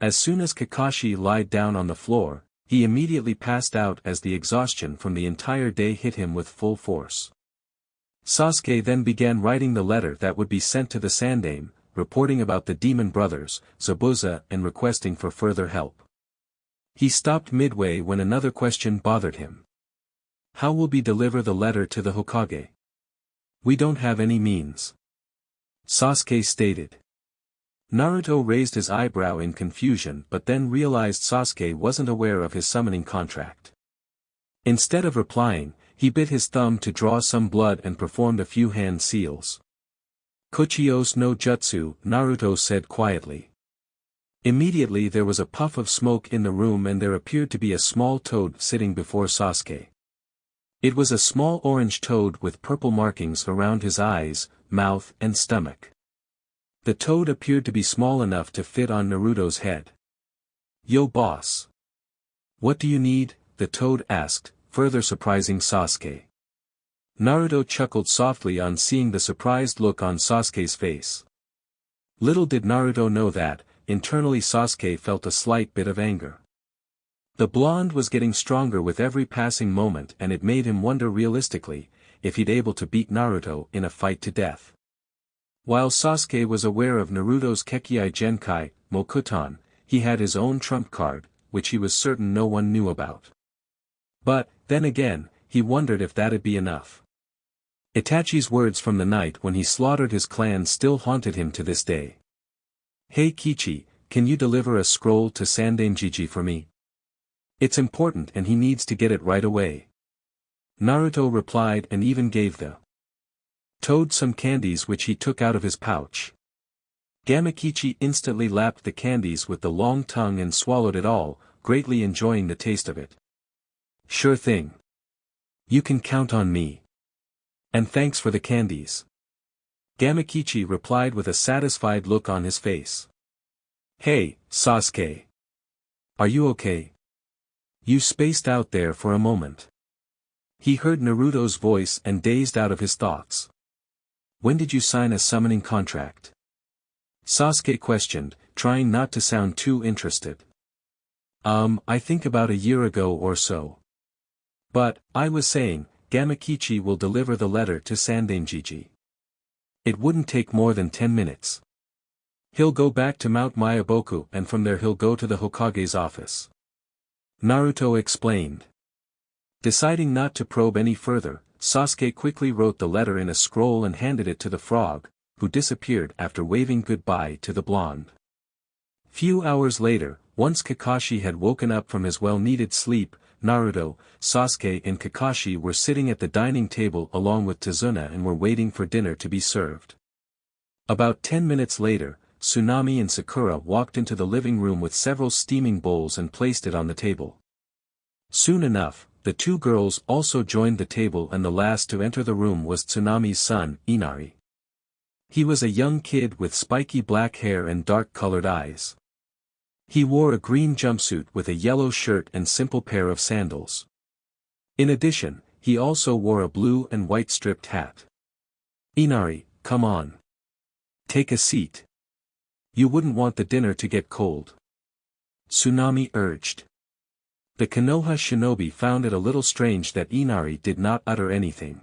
As soon as Kakashi lied down on the floor, he immediately passed out as the exhaustion from the entire day hit him with full force. Sasuke then began writing the letter that would be sent to the Sandaime, reporting about the demon brothers, Zabuza, and requesting for further help. He stopped midway when another question bothered him. How will we deliver the letter to the Hokage? We don't have any means. Sasuke stated. Naruto raised his eyebrow in confusion but then realized Sasuke wasn't aware of his summoning contract. Instead of replying, he bit his thumb to draw some blood and performed a few hand seals. Kuchiyos no jutsu, Naruto said quietly. Immediately there was a puff of smoke in the room and there appeared to be a small toad sitting before Sasuke. It was a small orange toad with purple markings around his eyes, mouth and stomach. The toad appeared to be small enough to fit on Naruto's head. Yo boss. What do you need? The toad asked, further surprising Sasuke. Naruto chuckled softly on seeing the surprised look on Sasuke's face. Little did Naruto know that, internally Sasuke felt a slight bit of anger. The blonde was getting stronger with every passing moment and it made him wonder realistically, if he'd able to beat Naruto in a fight to death. While Sasuke was aware of Naruto's Kekkei Genkai, Mokuton, he had his own trump card, which he was certain no one knew about. But, then again, he wondered if that'd be enough. Itachi's words from the night when he slaughtered his clan still haunted him to this day. Hey Kichi, can you deliver a scroll to Sandaimjiji for me? It's important and he needs to get it right away. Naruto replied and even gave the toad some candies which he took out of his pouch. Gamakichi instantly lapped the candies with the long tongue and swallowed it all, greatly enjoying the taste of it. Sure thing. You can count on me. And thanks for the candies. Gamakichi replied with a satisfied look on his face. Hey, Sasuke. Are you okay? You spaced out there for a moment. He heard Naruto's voice and dazed out of his thoughts. When did you sign a summoning contract? Sasuke questioned, trying not to sound too interested. I think about a year ago or so. But, I was saying, Gamakichi will deliver the letter to Sandaimjiji. It wouldn't take more than 10 minutes. He'll go back to Mount Myaboku and from there he'll go to the Hokage's office. Naruto explained. Deciding not to probe any further, Sasuke quickly wrote the letter in a scroll and handed it to the frog, who disappeared after waving goodbye to the blonde. Few hours later, once Kakashi had woken up from his well-needed sleep, Naruto, Sasuke and Kakashi were sitting at the dining table along with Tazuna and were waiting for dinner to be served. About 10 minutes later, Tsunade and Sakura walked into the living room with several steaming bowls and placed it on the table. Soon enough, the two girls also joined the table and the last to enter the room was Tsunade's son, Inari. He was a young kid with spiky black hair and dark-colored eyes. He wore a green jumpsuit with a yellow shirt and simple pair of sandals. In addition, he also wore a blue and white striped hat. Inari, come on. Take a seat. You wouldn't want the dinner to get cold. Tsunade urged. The Konoha shinobi found it a little strange that Inari did not utter anything.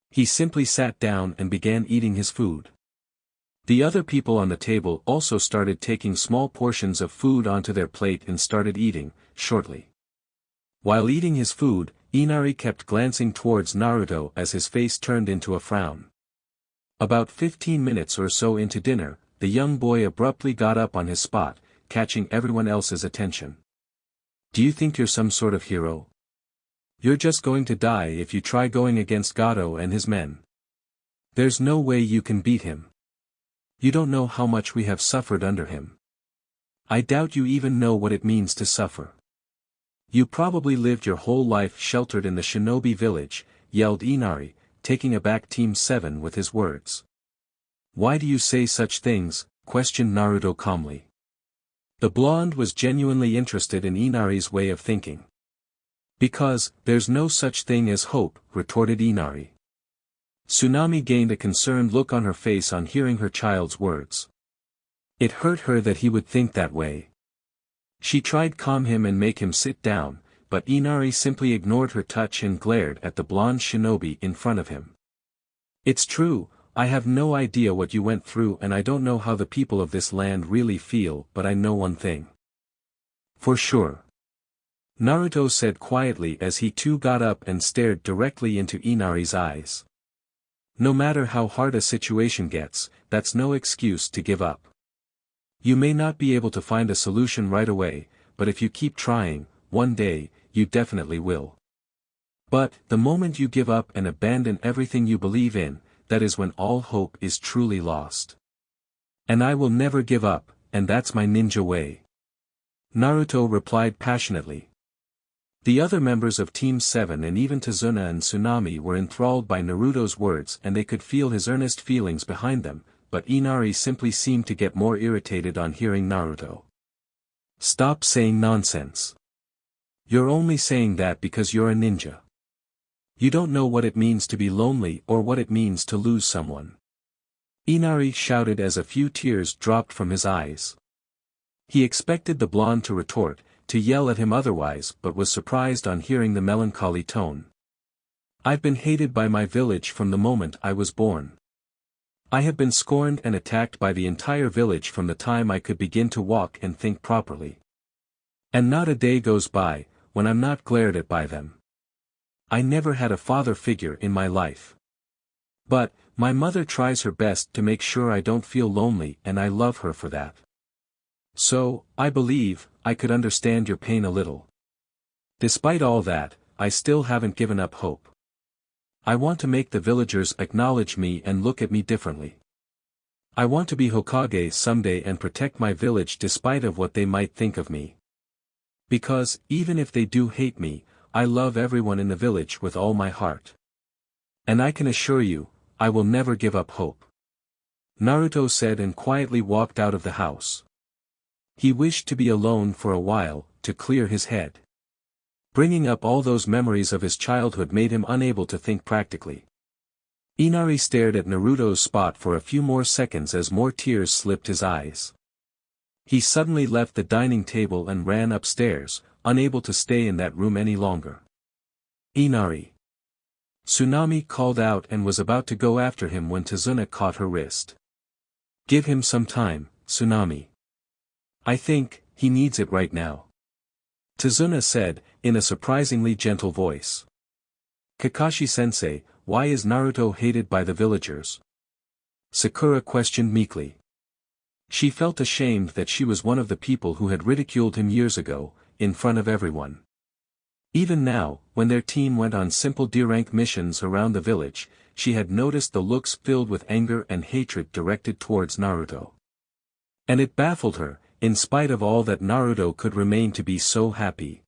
He simply sat down and began eating his food. The other people on the table also started taking small portions of food onto their plate and started eating, shortly. While eating his food, Inari kept glancing towards Naruto as his face turned into a frown. About 15 minutes or so into dinner, the young boy abruptly got up on his spot, catching everyone else's attention. Do you think you're some sort of hero? You're just going to die if you try going against Gato and his men. There's no way you can beat him. You don't know how much we have suffered under him. I doubt you even know what it means to suffer. You probably lived your whole life sheltered in the shinobi village, yelled Inari, taking aback Team 7 with his words. Why do you say such things? Questioned Naruto calmly. The blonde was genuinely interested in Inari's way of thinking. Because, there's no such thing as hope, retorted Inari. Tsunade gained a concerned look on her face on hearing her child's words. It hurt her that he would think that way. She tried calm him and make him sit down, but Inari simply ignored her touch and glared at the blonde shinobi in front of him. It's true, I have no idea what you went through and I don't know how the people of this land really feel, but I know one thing. For sure. Naruto said quietly as he too got up and stared directly into Inari's eyes. No matter how hard a situation gets, that's no excuse to give up. You may not be able to find a solution right away, but if you keep trying, one day, you definitely will. But, the moment you give up and abandon everything you believe in, that is when all hope is truly lost. And I will never give up, and that's my ninja way. Naruto replied passionately. The other members of Team 7 and even Tazuna and Tsunade were enthralled by Naruto's words and they could feel his earnest feelings behind them, but Inari simply seemed to get more irritated on hearing Naruto. Stop saying nonsense. You're only saying that because you're a ninja. You don't know what it means to be lonely or what it means to lose someone. Inari shouted as a few tears dropped from his eyes. He expected the blonde to retort, to yell at him otherwise, but was surprised on hearing the melancholy tone. I've been hated by my village from the moment I was born. I have been scorned and attacked by the entire village from the time I could begin to walk and think properly. And not a day goes by, when I'm not glared at by them. I never had a father figure in my life. But, my mother tries her best to make sure I don't feel lonely, and I love her for that. So, I believe, I could understand your pain a little. Despite all that, I still haven't given up hope. I want to make the villagers acknowledge me and look at me differently. I want to be Hokage someday and protect my village despite of what they might think of me. Because, even if they do hate me, I love everyone in the village with all my heart. And I can assure you, I will never give up hope. Naruto said and quietly walked out of the house. He wished to be alone for a while, to clear his head. Bringing up all those memories of his childhood made him unable to think practically. Inari stared at Naruto's spot for a few more seconds as more tears slipped his eyes. He suddenly left the dining table and ran upstairs, unable to stay in that room any longer. Inari. Tsunade called out and was about to go after him when Tazuna caught her wrist. Give him some time, Tsunade. I think, he needs it right now. Tazuna said, in a surprisingly gentle voice. Kakashi-sensei, why is Naruto hated by the villagers? Sakura questioned meekly. She felt ashamed that she was one of the people who had ridiculed him years ago, in front of everyone. Even now, when their team went on simple D-rank missions around the village, she had noticed the looks filled with anger and hatred directed towards Naruto. And it baffled her, in spite of all that Naruto could remain to be so happy.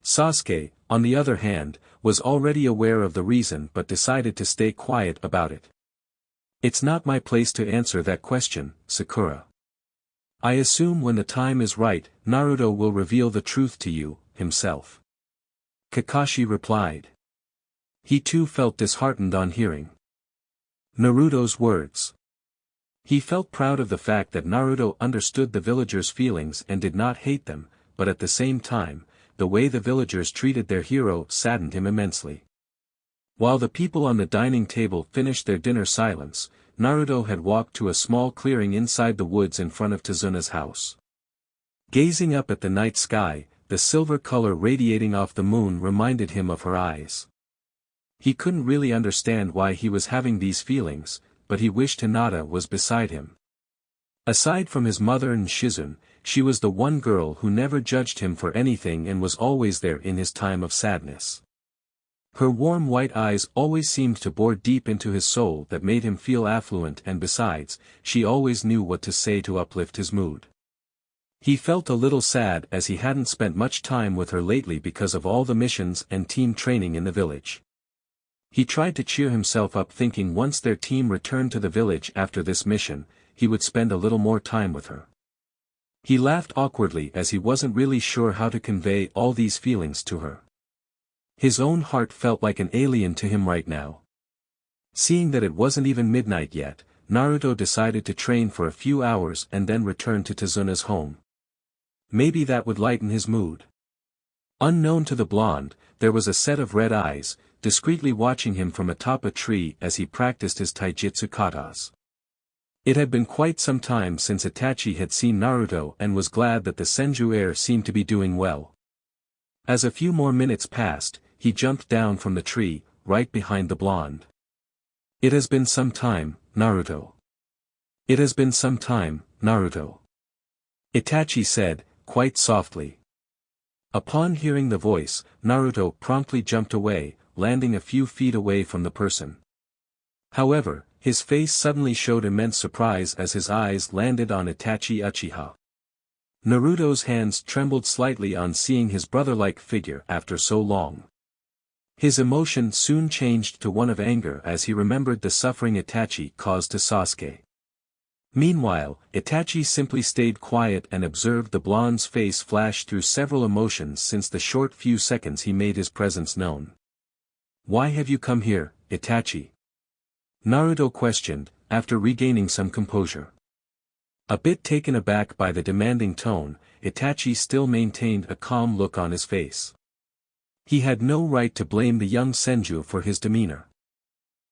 Sasuke, on the other hand, was already aware of the reason but decided to stay quiet about it. It's not my place to answer that question, Sakura. I assume when the time is right, Naruto will reveal the truth to you, himself. Kakashi replied. He too felt disheartened on hearing Naruto's words. He felt proud of the fact that Naruto understood the villagers' feelings and did not hate them, but at the same time, the way the villagers treated their hero saddened him immensely. While the people on the dining table finished their dinner silence, Naruto had walked to a small clearing inside the woods in front of Tazuna's house. Gazing up at the night sky, the silver color radiating off the moon reminded him of her eyes. He couldn't really understand why he was having these feelings, but he wished Hinata was beside him. Aside from his mother and Shizune, she was the one girl who never judged him for anything and was always there in his time of sadness. Her warm white eyes always seemed to bore deep into his soul that made him feel affluent, and besides, she always knew what to say to uplift his mood. He felt a little sad as he hadn't spent much time with her lately because of all the missions and team training in the village. He tried to cheer himself up thinking once their team returned to the village after this mission, he would spend a little more time with her. He laughed awkwardly as he wasn't really sure how to convey all these feelings to her. His own heart felt like an alien to him right now. Seeing that it wasn't even midnight yet, Naruto decided to train for a few hours and then return to Tazuna's home. Maybe that would lighten his mood. Unknown to the blonde, there was a set of red eyes, discreetly watching him from atop a tree as he practiced his taijutsu katas. It had been quite some time since Itachi had seen Naruto and was glad that the Senju heir seemed to be doing well. As a few more minutes passed, he jumped down from the tree, right behind the blonde. It has been some time, Naruto. It has been some time, Naruto. Itachi said, quite softly. Upon hearing the voice, Naruto promptly jumped away, landing a few feet away from the person. However, his face suddenly showed immense surprise as his eyes landed on Itachi Uchiha. Naruto's hands trembled slightly on seeing his brother-like figure after so long. His emotion soon changed to one of anger as he remembered the suffering Itachi caused to Sasuke. Meanwhile, Itachi simply stayed quiet and observed the blonde's face flash through several emotions since the short few seconds he made his presence known. "Why have you come here, Itachi?" Naruto questioned, after regaining some composure. A bit taken aback by the demanding tone, Itachi still maintained a calm look on his face. He had no right to blame the young Senju for his demeanor.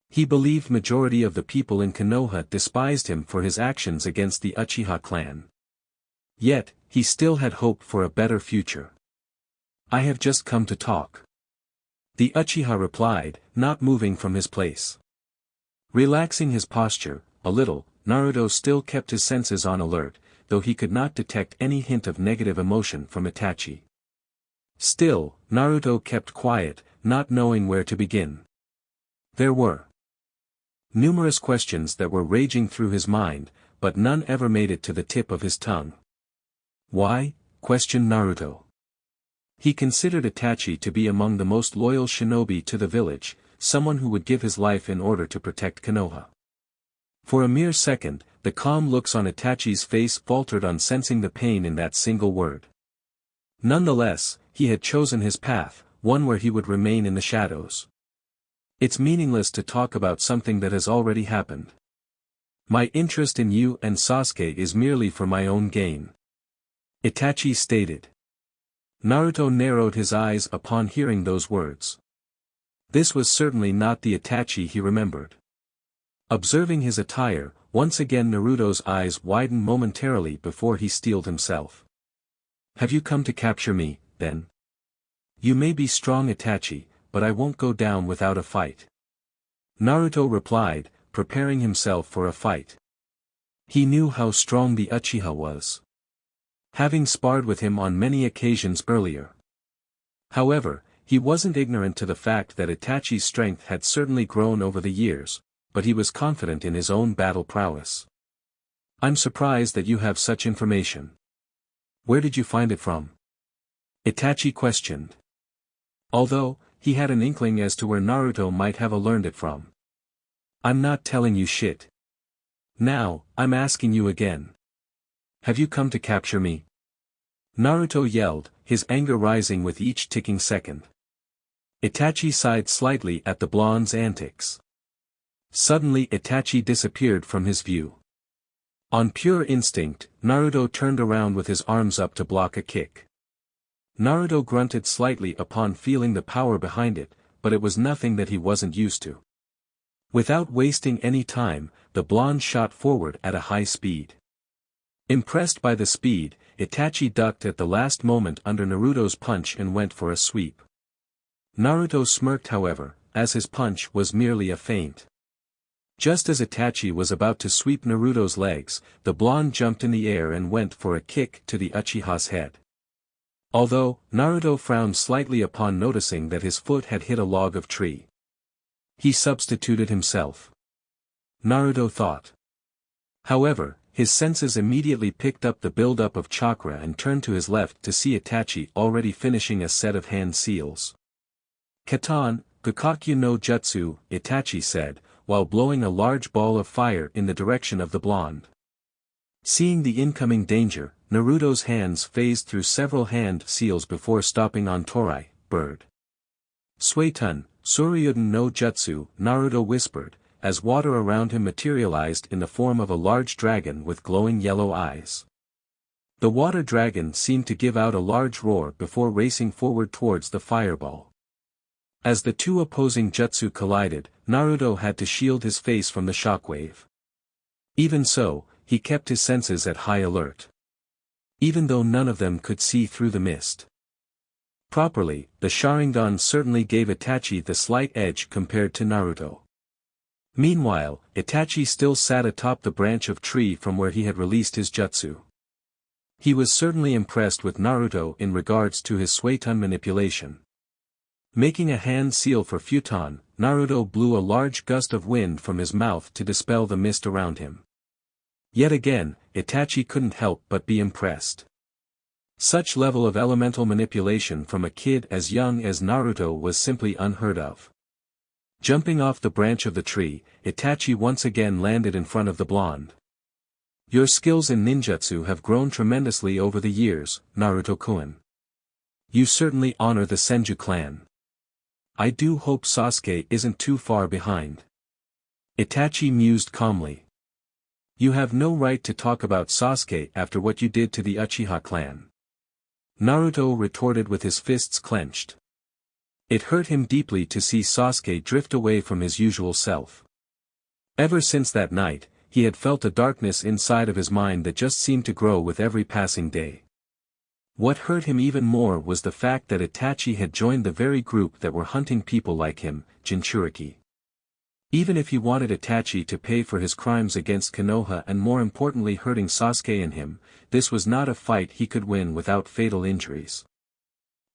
He believed majority of the people in Konoha despised him for his actions against the Uchiha clan. Yet, he still had hope for a better future. "I have just come to talk," the Uchiha replied, not moving from his place. Relaxing his posture, a little, Naruto still kept his senses on alert, though he could not detect any hint of negative emotion from Itachi. Still, Naruto kept quiet, not knowing where to begin. There were numerous questions that were raging through his mind, but none ever made it to the tip of his tongue. "Why?" questioned Naruto. He considered Itachi to be among the most loyal shinobi to the village, someone who would give his life in order to protect Konoha. For a mere second, the calm looks on Itachi's face faltered on sensing the pain in that single word. Nonetheless, he had chosen his path, one where he would remain in the shadows. "It's meaningless to talk about something that has already happened. My interest in you and Sasuke is merely for my own gain," Itachi stated. Naruto narrowed his eyes upon hearing those words. This was certainly not the Itachi he remembered. Observing his attire, once again Naruto's eyes widened momentarily before he steeled himself. "Have you come to capture me, then? You may be strong Itachi, but I won't go down without a fight," Naruto replied, preparing himself for a fight. He knew how strong the Uchiha was, having sparred with him on many occasions earlier. However, he wasn't ignorant to the fact that Itachi's strength had certainly grown over the years, but he was confident in his own battle prowess. "I'm surprised that you have such information. Where did you find it from?" Itachi questioned. Although, he had an inkling as to where Naruto might have learned it from. "I'm not telling you shit. Now, I'm asking you again. Have you come to capture me?" Naruto yelled, his anger rising with each ticking second. Itachi sighed slightly at the blonde's antics. Suddenly Itachi disappeared from his view. On pure instinct, Naruto turned around with his arms up to block a kick. Naruto grunted slightly upon feeling the power behind it, but it was nothing that he wasn't used to. Without wasting any time, the blonde shot forward at a high speed. Impressed by the speed, Itachi ducked at the last moment under Naruto's punch and went for a sweep. Naruto smirked however, as his punch was merely a feint. Just as Itachi was about to sweep Naruto's legs, the blonde jumped in the air and went for a kick to the Uchiha's head. Although, Naruto frowned slightly upon noticing that his foot had hit a log of tree. He substituted himself, Naruto thought. However, his senses immediately picked up the build-up of chakra and turned to his left to see Itachi already finishing a set of hand seals. "Katan, Gakakyu no Jutsu," Itachi said, while blowing a large ball of fire in the direction of the blonde. Seeing the incoming danger, Naruto's hands phased through several hand seals before stopping on Torai, bird. "Suetun, Suryuden no Jutsu," Naruto whispered, as water around him materialized in the form of a large dragon with glowing yellow eyes. The water dragon seemed to give out a large roar before racing forward towards the fireball. As the two opposing jutsu collided, Naruto had to shield his face from the shockwave. Even so, he kept his senses at high alert. Even though none of them could see through the mist properly, the Sharingan certainly gave Itachi the slight edge compared to Naruto. Meanwhile, Itachi still sat atop the branch of tree from where he had released his jutsu. He was certainly impressed with Naruto in regards to his Suetun manipulation. Making a hand seal for Futon, Naruto blew a large gust of wind from his mouth to dispel the mist around him. Yet again, Itachi couldn't help but be impressed. Such level of elemental manipulation from a kid as young as Naruto was simply unheard of. Jumping off the branch of the tree, Itachi once again landed in front of the blonde. Your skills in ninjutsu have grown tremendously over the years, Naruto-kun. You certainly honor the Senju clan. I do hope Sasuke isn't too far behind. Itachi mused calmly. You have no right to talk about Sasuke after what you did to the Uchiha clan. Naruto retorted with his fists clenched. It hurt him deeply to see Sasuke drift away from his usual self. Ever since that night, he had felt a darkness inside of his mind that just seemed to grow with every passing day. What hurt him even more was the fact that Itachi had joined the very group that were hunting people like him, Jinchuriki. Even if he wanted Itachi to pay for his crimes against Konoha and more importantly hurting Sasuke and him, this was not a fight he could win without fatal injuries.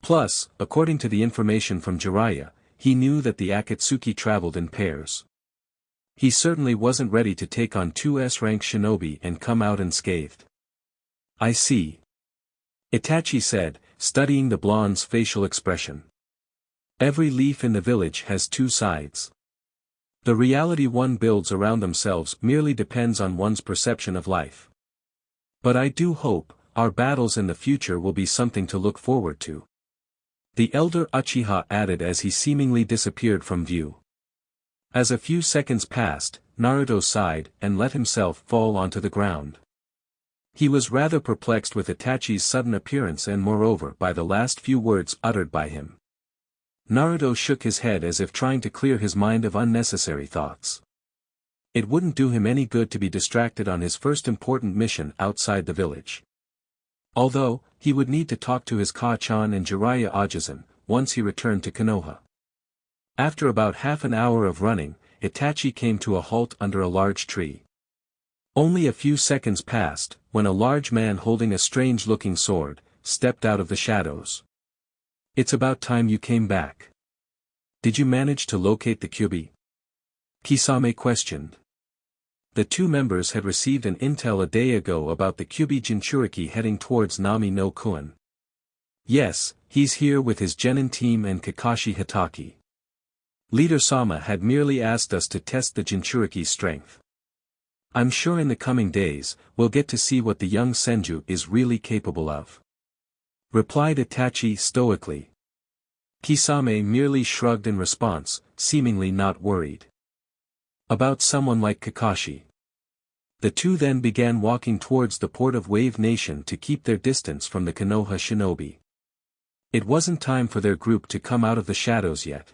Plus, according to the information from Jiraiya, he knew that the Akatsuki traveled in pairs. He certainly wasn't ready to take on two S-rank shinobi and come out unscathed. I see. Itachi said, studying the blonde's facial expression. Every leaf in the village has two sides. The reality one builds around themselves merely depends on one's perception of life. But I do hope, our battles in the future will be something to look forward to. The elder Uchiha added as he seemingly disappeared from view. As a few seconds passed, Naruto sighed and let himself fall onto the ground. He was rather perplexed with Itachi's sudden appearance and moreover by the last few words uttered by him. Naruto shook his head as if trying to clear his mind of unnecessary thoughts. It wouldn't do him any good to be distracted on his first important mission outside the village. Although, he would need to talk to his Ka-chan and Jiraiya Ajisen, once he returned to Konoha. After about half an hour of running, Itachi came to a halt under a large tree. Only a few seconds passed, when a large man holding a strange-looking sword, stepped out of the shadows. It's about time you came back. Did you manage to locate the Kyuubi? Kisame questioned. The two members had received an intel a day ago about the Kyuubi Jinchuriki heading towards Nami no Kuen. Yes, he's here with his Genin team and Kakashi Hatake. Leader Sama had merely asked us to test the Jinchuriki's strength. I'm sure in the coming days, we'll get to see what the young Senju is really capable of. Replied Itachi stoically. Kisame merely shrugged in response, seemingly not worried. About someone like Kakashi. The two then began walking towards the port of Wave Nation to keep their distance from the Konoha shinobi. It wasn't time for their group to come out of the shadows yet.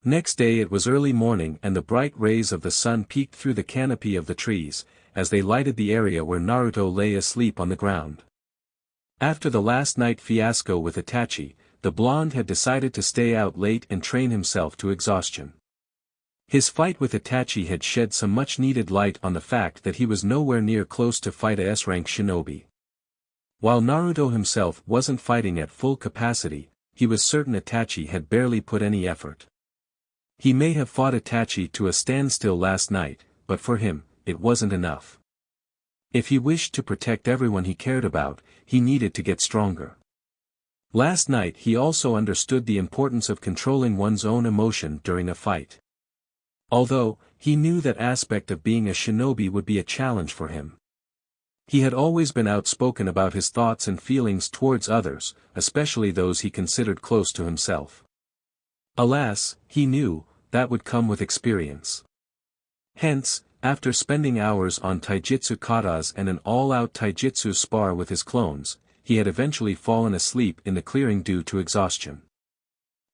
Next day it was early morning and the bright rays of the sun peeked through the canopy of the trees, as they lighted the area where Naruto lay asleep on the ground. After the last night fiasco with Itachi, the blonde had decided to stay out late and train himself to exhaustion. His fight with Itachi had shed some much-needed light on the fact that he was nowhere near close to fight a S-rank shinobi. While Naruto himself wasn't fighting at full capacity, he was certain Itachi had barely put any effort. He may have fought Itachi to a standstill last night, but for him, it wasn't enough. If he wished to protect everyone he cared about, he needed to get stronger. Last night he also understood the importance of controlling one's own emotion during a fight. Although, he knew that aspect of being a shinobi would be a challenge for him. He had always been outspoken about his thoughts and feelings towards others, especially those he considered close to himself. Alas, he knew, that would come with experience. Hence, after spending hours on taijutsu katas and an all-out taijutsu spar with his clones, he had eventually fallen asleep in the clearing due to exhaustion.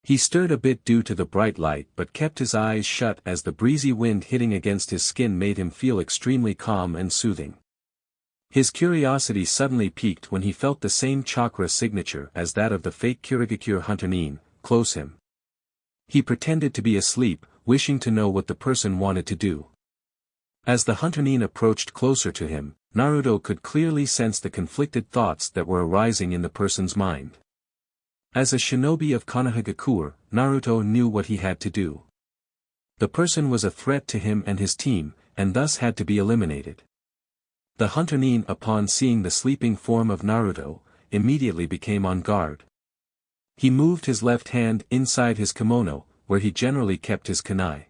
He stirred a bit due to the bright light but kept his eyes shut as the breezy wind hitting against his skin made him feel extremely calm and soothing. His curiosity suddenly piqued when he felt the same chakra signature as that of the fake Kirigakure hunter Nin, close him. He pretended to be asleep, wishing to know what the person wanted to do. As the hunter Nin approached closer to him, Naruto could clearly sense the conflicted thoughts that were arising in the person's mind. As a shinobi of Konohagakure, Naruto knew what he had to do. The person was a threat to him and his team, and thus had to be eliminated. The hunter Nin, upon seeing the sleeping form of Naruto, immediately became on guard. He moved his left hand inside his kimono, where he generally kept his kunai.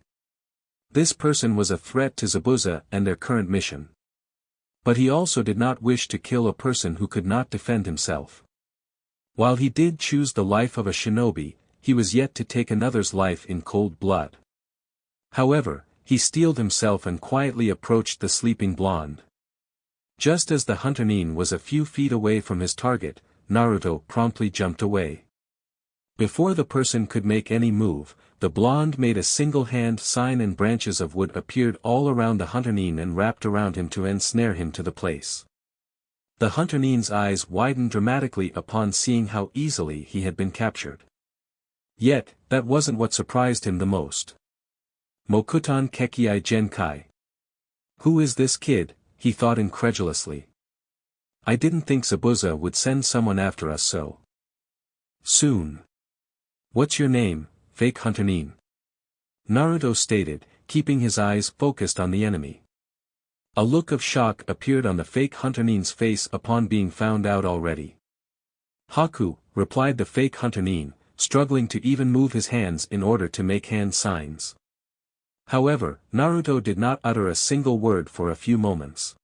This person was a threat to Zabuza and their current mission. But he also did not wish to kill a person who could not defend himself. While he did choose the life of a shinobi, he was yet to take another's life in cold blood. However, he steeled himself and quietly approached the sleeping blonde. Just as the hunter Nin was a few feet away from his target, Naruto promptly jumped away. Before the person could make any move, the blonde made a single hand sign and branches of wood appeared all around the hunter Nin and wrapped around him to ensnare him to the place. The hunter Nin's eyes widened dramatically upon seeing how easily he had been captured. Yet, that wasn't what surprised him the most. Mokuton Kekiai Genkai. Who is this kid? He thought incredulously. I didn't think Zabuza would send someone after us so soon. What's your name, fake hunter Nin? Naruto stated, keeping his eyes focused on the enemy. A look of shock appeared on the fake hunter Nin's face upon being found out already. Haku, replied the fake hunter Nin, struggling to even move his hands in order to make hand signs. However, Naruto did not utter a single word for a few moments.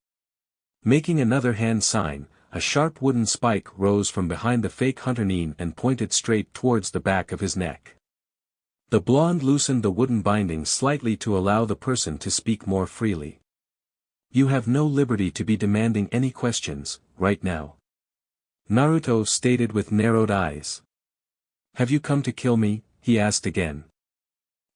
Making another hand sign, a sharp wooden spike rose from behind the fake hunter Nin and pointed straight towards the back of his neck. The blonde loosened the wooden binding slightly to allow the person to speak more freely. You have no liberty to be demanding any questions, right now. Naruto stated with narrowed eyes. Have you come to kill me? He asked again.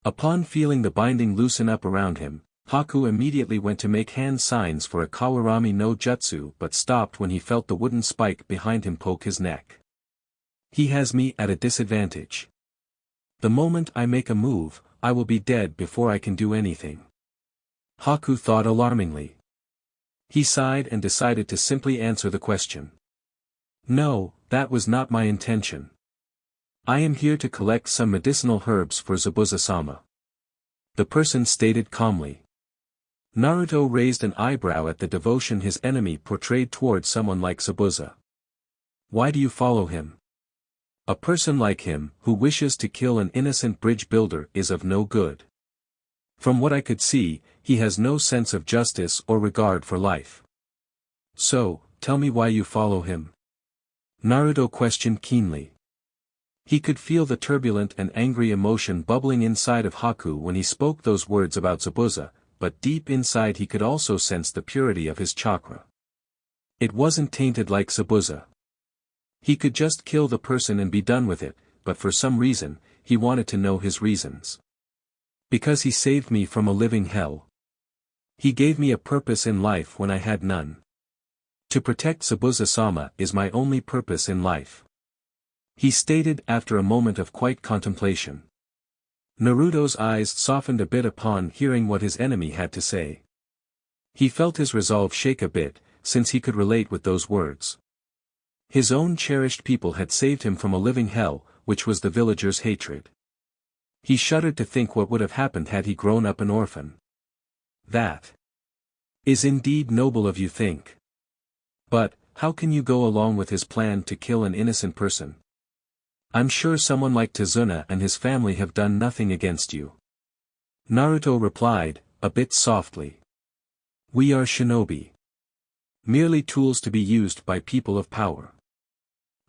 Upon feeling the binding loosen up around him, Haku immediately went to make hand signs for a Kawarami no Jutsu but stopped when he felt the wooden spike behind him poke his neck. He has me at a disadvantage. The moment I make a move, I will be dead before I can do anything. Haku thought alarmingly. He sighed and decided to simply answer the question. No, that was not my intention. I am here to collect some medicinal herbs for Zabuza-sama. The person stated calmly. Naruto raised an eyebrow at the devotion his enemy portrayed towards someone like Zabuza. Why do you follow him? A person like him, who wishes to kill an innocent bridge builder, is of no good. From what I could see, he has no sense of justice or regard for life. So, tell me why you follow him? Naruto questioned keenly. He could feel the turbulent and angry emotion bubbling inside of Haku when he spoke those words about Zabuza, but deep inside he could also sense the purity of his chakra. It wasn't tainted like Zabuza. He could just kill the person and be done with it, but for some reason, he wanted to know his reasons. Because he saved me from a living hell. He gave me a purpose in life when I had none. To protect Zabuza-sama is my only purpose in life. He stated after a moment of quiet contemplation. Naruto's eyes softened a bit upon hearing what his enemy had to say. He felt his resolve shake a bit, since he could relate with those words. His own cherished people had saved him from a living hell, which was the villagers' hatred. He shuddered to think what would have happened had he grown up an orphan. That is indeed noble of you, think. But, how can you go along with his plan to kill an innocent person? I'm sure someone like Tazuna and his family have done nothing against you. Naruto replied, a bit softly. We are shinobi. Merely tools to be used by people of power.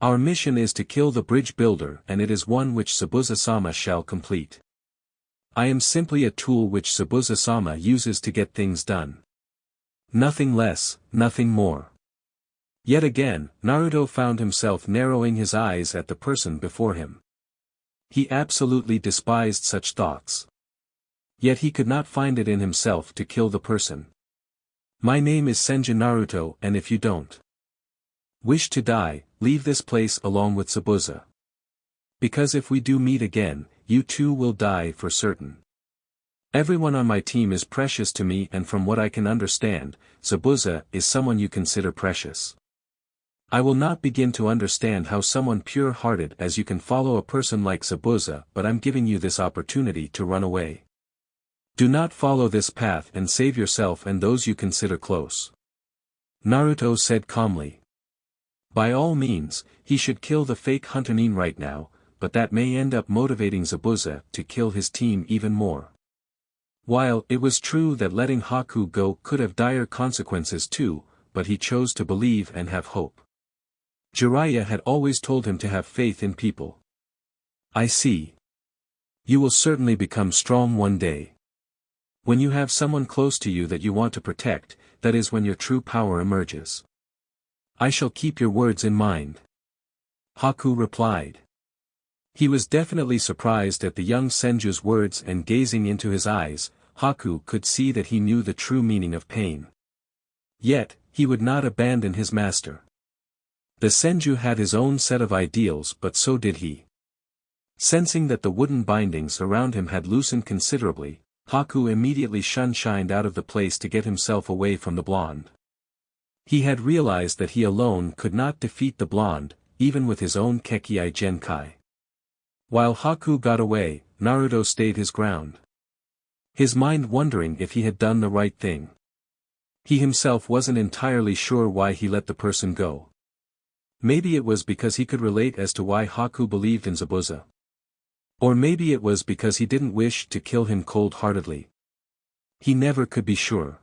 Our mission is to kill the bridge builder, and it is one which Zabuza-sama shall complete. I am simply a tool which Zabuza-sama uses to get things done. Nothing less, nothing more. Yet again, Naruto found himself narrowing his eyes at the person before him. He absolutely despised such thoughts. Yet he could not find it in himself to kill the person. My name is Senju Naruto, and if you don't wish to die, leave this place along with Zabuza. Because if we do meet again, you too will die for certain. Everyone on my team is precious to me, and from what I can understand, Zabuza is someone you consider precious. I will not begin to understand how someone pure-hearted as you can follow a person like Zabuza, but I'm giving you this opportunity to run away. Do not follow this path and save yourself and those you consider close. Naruto said calmly. By all means, he should kill the fake hunter Nin right now, but that may end up motivating Zabuza to kill his team even more. While it was true that letting Haku go could have dire consequences too, but he chose to believe and have hope. Jiraiya had always told him to have faith in people. I see. You will certainly become strong one day. When you have someone close to you that you want to protect, that is when your true power emerges. I shall keep your words in mind. Haku replied. He was definitely surprised at the young Senju's words, and gazing into his eyes, Haku could see that he knew the true meaning of pain. Yet, he would not abandon his master. The Senju had his own set of ideals, but so did he. Sensing that the wooden bindings around him had loosened considerably, Haku immediately shined out of the place to get himself away from the blonde. He had realized that he alone could not defeat the blonde, even with his own Kekii Genkai. While Haku got away, Naruto stayed his ground. His mind wondering if he had done the right thing. He himself wasn't entirely sure why he let the person go. Maybe it was because he could relate as to why Haku believed in Zabuza. Or maybe it was because he didn't wish to kill him cold-heartedly. He never could be sure.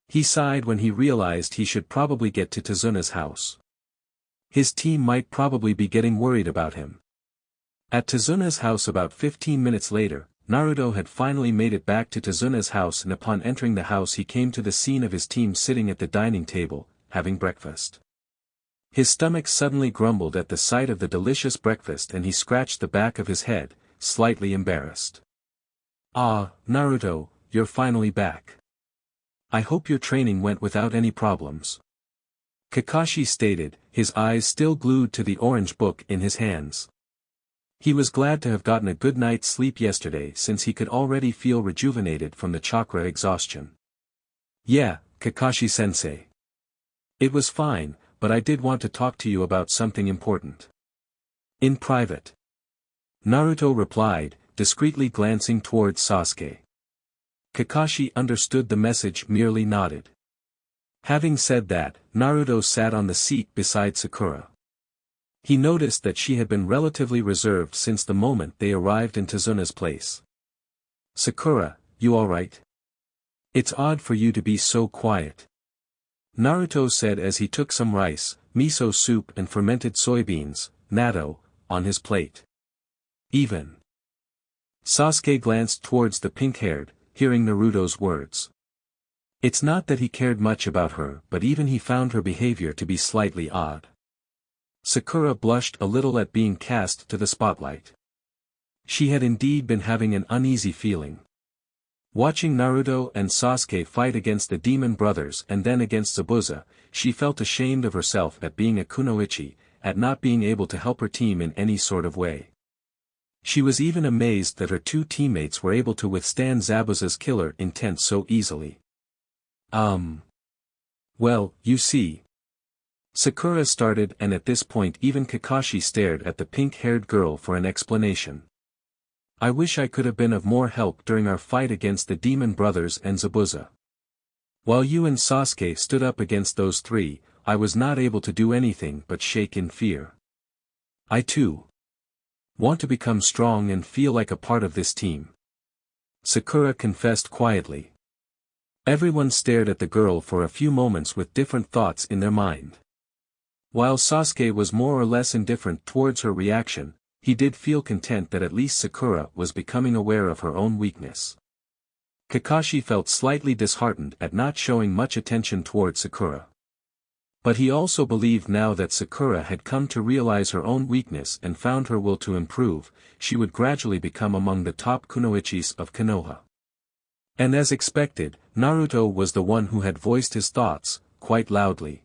He sighed when he realized he should probably get to Tazuna's house. His team might probably be getting worried about him. At Tazuna's house about 15 minutes later, Naruto had finally made it back to Tazuna's house, and upon entering the house he came to the scene of his team sitting at the dining table, having breakfast. His stomach suddenly grumbled at the sight of the delicious breakfast, and he scratched the back of his head, slightly embarrassed. Ah, Naruto, you're finally back. I hope your training went without any problems. Kakashi stated, his eyes still glued to the orange book in his hands. He was glad to have gotten a good night's sleep yesterday, since he could already feel rejuvenated from the chakra exhaustion. Yeah, Kakashi-sensei. It was fine, but I did want to talk to you about something important. In private. Naruto replied, discreetly glancing towards Sasuke. Kakashi understood the message, merely nodded. Having said that, Naruto sat on the seat beside Sakura. He noticed that she had been relatively reserved since the moment they arrived in Tazuna's place. Sakura, you alright? It's odd for you to be so quiet. Naruto said as he took some rice, miso soup and fermented soybeans, natto, on his plate. Even. Sasuke glanced towards the pink-haired, hearing Naruto's words. It's not that he cared much about her, but even he found her behavior to be slightly odd. Sakura blushed a little at being cast to the spotlight. She had indeed been having an uneasy feeling. Watching Naruto and Sasuke fight against the demon brothers and then against Zabuza, she felt ashamed of herself at being a kunoichi, at not being able to help her team in any sort of way. She was even amazed that her two teammates were able to withstand Zabuza's killer intent so easily. Well, you see. Sakura started, and at this point even Kakashi stared at the pink-haired girl for an explanation. I wish I could have been of more help during our fight against the demon brothers and Zabuza. While you and Sasuke stood up against those three, I was not able to do anything but shake in fear. I too want to become strong and feel like a part of this team. Sakura confessed quietly. Everyone stared at the girl for a few moments with different thoughts in their mind. While Sasuke was more or less indifferent towards her reaction, he did feel content that at least Sakura was becoming aware of her own weakness. Kakashi felt slightly disheartened at not showing much attention towards Sakura. But he also believed now that Sakura had come to realize her own weakness and found her will to improve, she would gradually become among the top kunoichis of Konoha. And as expected, Naruto was the one who had voiced his thoughts, quite loudly.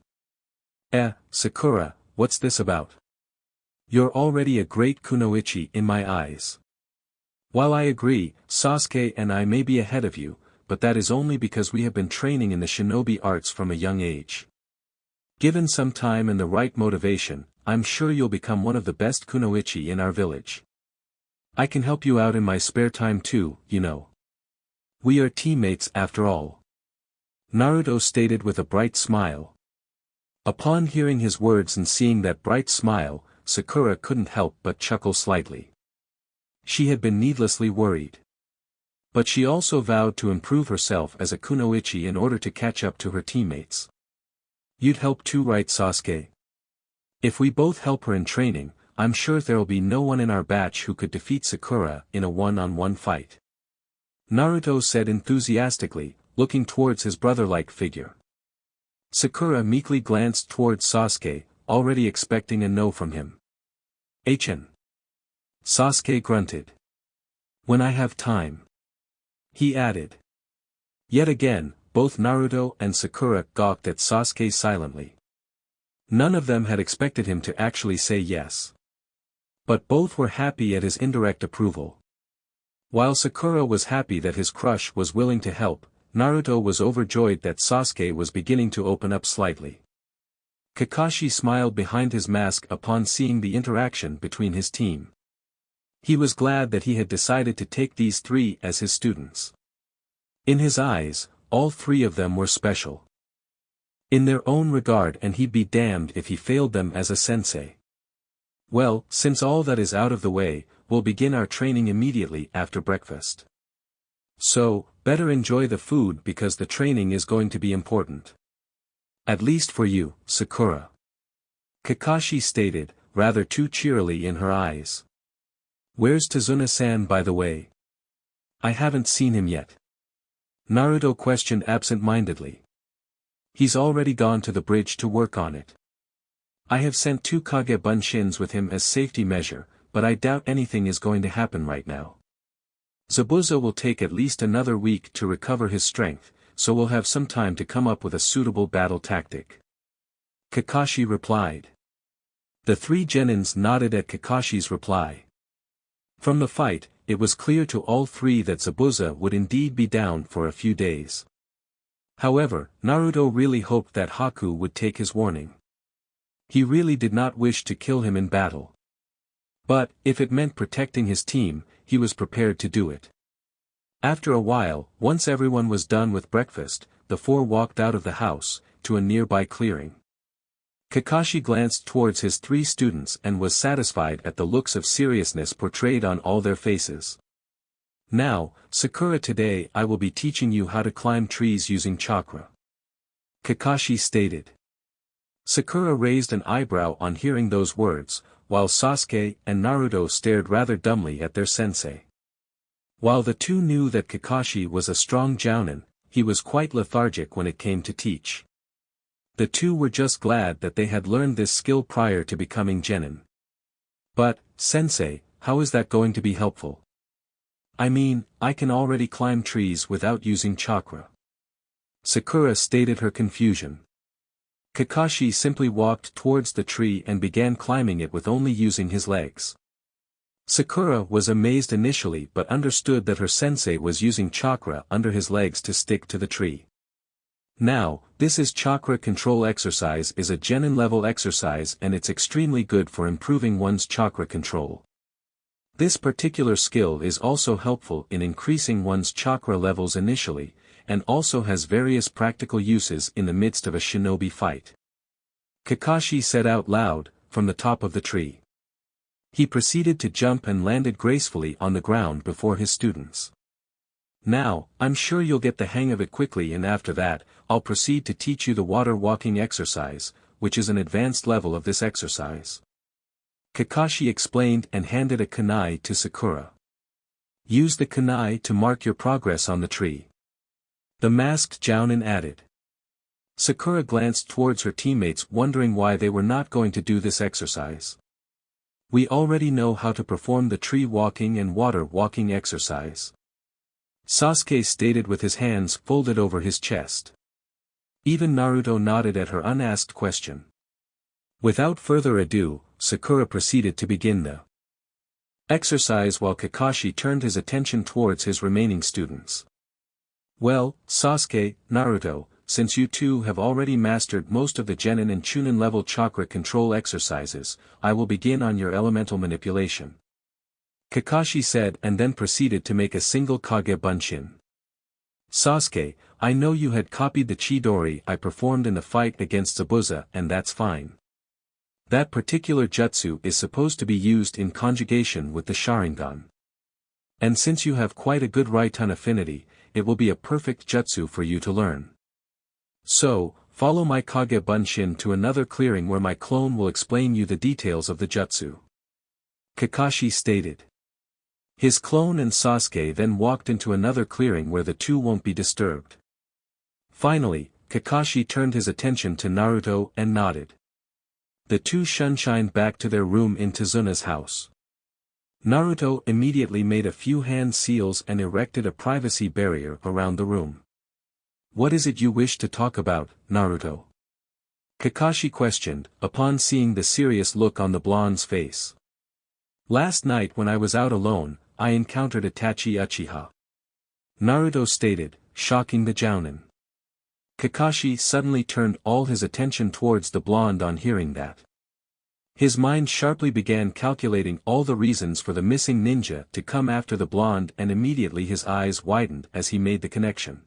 Sakura, what's this about? You're already a great kunoichi in my eyes. While I agree, Sasuke and I may be ahead of you, but that is only because we have been training in the shinobi arts from a young age. Given some time and the right motivation, I'm sure you'll become one of the best kunoichi in our village. I can help you out in my spare time too, you know. We are teammates after all. Naruto stated with a bright smile. Upon hearing his words and seeing that bright smile, Sakura couldn't help but chuckle slightly. She had been needlessly worried. But she also vowed to improve herself as a kunoichi in order to catch up to her teammates. You'd help too, right, Sasuke? If we both help her in training, I'm sure there'll be no one in our batch who could defeat Sakura in a one-on-one fight. Naruto said enthusiastically, looking towards his brother-like figure. Sakura meekly glanced towards Sasuke, already expecting a no from him. "Hn." Sasuke grunted. "When I have time." He added. Yet again, both Naruto and Sakura gawked at Sasuke silently. None of them had expected him to actually say yes. But both were happy at his indirect approval. While Sakura was happy that his crush was willing to help, Naruto was overjoyed that Sasuke was beginning to open up slightly. Kakashi smiled behind his mask upon seeing the interaction between his team. He was glad that he had decided to take these three as his students. In his eyes, all three of them were special in their own regard, and he'd be damned if he failed them as a sensei. Well, since all that is out of the way, we'll begin our training immediately after breakfast. So, better enjoy the food because the training is going to be important. At least for you, Sakura. Kakashi stated, rather too cheerily in her eyes. Where's Tazuna-san, by the way? I haven't seen him yet. Naruto questioned absent-mindedly. He's already gone to the bridge to work on it. I have sent 2 Kage Bunshins with him as safety measure, but I doubt anything is going to happen right now. Zabuza will take at least another week to recover his strength, so we'll have some time to come up with a suitable battle tactic. Kakashi replied. The 3 genins nodded at Kakashi's reply. From the fight, it was clear to all 3 that Zabuza would indeed be down for a few days. However, Naruto really hoped that Haku would take his warning. He really did not wish to kill him in battle. But, if it meant protecting his team, he was prepared to do it. After a while, once everyone was done with breakfast, the 4 walked out of the house, to a nearby clearing. Kakashi glanced towards his 3 students and was satisfied at the looks of seriousness portrayed on all their faces. Now, Sakura, today I will be teaching you how to climb trees using chakra. Kakashi stated. Sakura raised an eyebrow on hearing those words, while Sasuke and Naruto stared rather dumbly at their sensei. While the 2 knew that Kakashi was a strong jounin, he was quite lethargic when it came to teach. The 2 were just glad that they had learned this skill prior to becoming genin. But, sensei, how is that going to be helpful? I mean, I can already climb trees without using chakra. Sakura stated her confusion. Kakashi simply walked towards the tree and began climbing it with only using his legs. Sakura was amazed initially but understood that her sensei was using chakra under his legs to stick to the tree. Now, this is chakra control exercise, is a genin level exercise, and it's extremely good for improving one's chakra control. This particular skill is also helpful in increasing one's chakra levels initially, and also has various practical uses in the midst of a shinobi fight. Kakashi said out loud, from the top of the tree. He proceeded to jump and landed gracefully on the ground before his students. Now, I'm sure you'll get the hang of it quickly, and after that, I'll proceed to teach you the water walking exercise, which is an advanced level of this exercise. Kakashi explained and handed a kunai to Sakura. Use the kunai to mark your progress on the tree. The masked jounin added. Sakura glanced towards her teammates, wondering why they were not going to do this exercise. We already know how to perform the tree walking and water walking exercise. Sasuke stated with his hands folded over his chest. Even Naruto nodded at her unasked question. Without further ado, Sakura proceeded to begin the exercise while Kakashi turned his attention towards his remaining students. Well, Sasuke, Naruto, since you 2 have already mastered most of the genin and chunin level chakra control exercises, I will begin on your elemental manipulation. Kakashi said, and then proceeded to make a single Kage Bunshin. Sasuke, I know you had copied the Chidori I performed in the fight against Zabuza, and that's fine. That particular jutsu is supposed to be used in conjugation with the Sharingan. And since you have quite a good Raiten affinity, it will be a perfect jutsu for you to learn. So, Follow my Kage Bunshin to another clearing where my clone will explain you the details of the jutsu. Kakashi stated. His clone and Sasuke then walked into another clearing where the two won't be disturbed. Finally, Kakashi turned his attention to Naruto and nodded. The two shunshined back to their room in Tazuna's house. Naruto immediately made a few hand seals and erected a privacy barrier around the room. What is it you wish to talk about, Naruto? Kakashi questioned, upon seeing the serious look on the blonde's face. Last night when I was out alone, I encountered Itachi Uchiha. Naruto stated, shocking the jounin. Kakashi suddenly turned all his attention towards the blonde on hearing that. His mind sharply began calculating all the reasons for the missing ninja to come after the blonde, and immediately his eyes widened as he made the connection.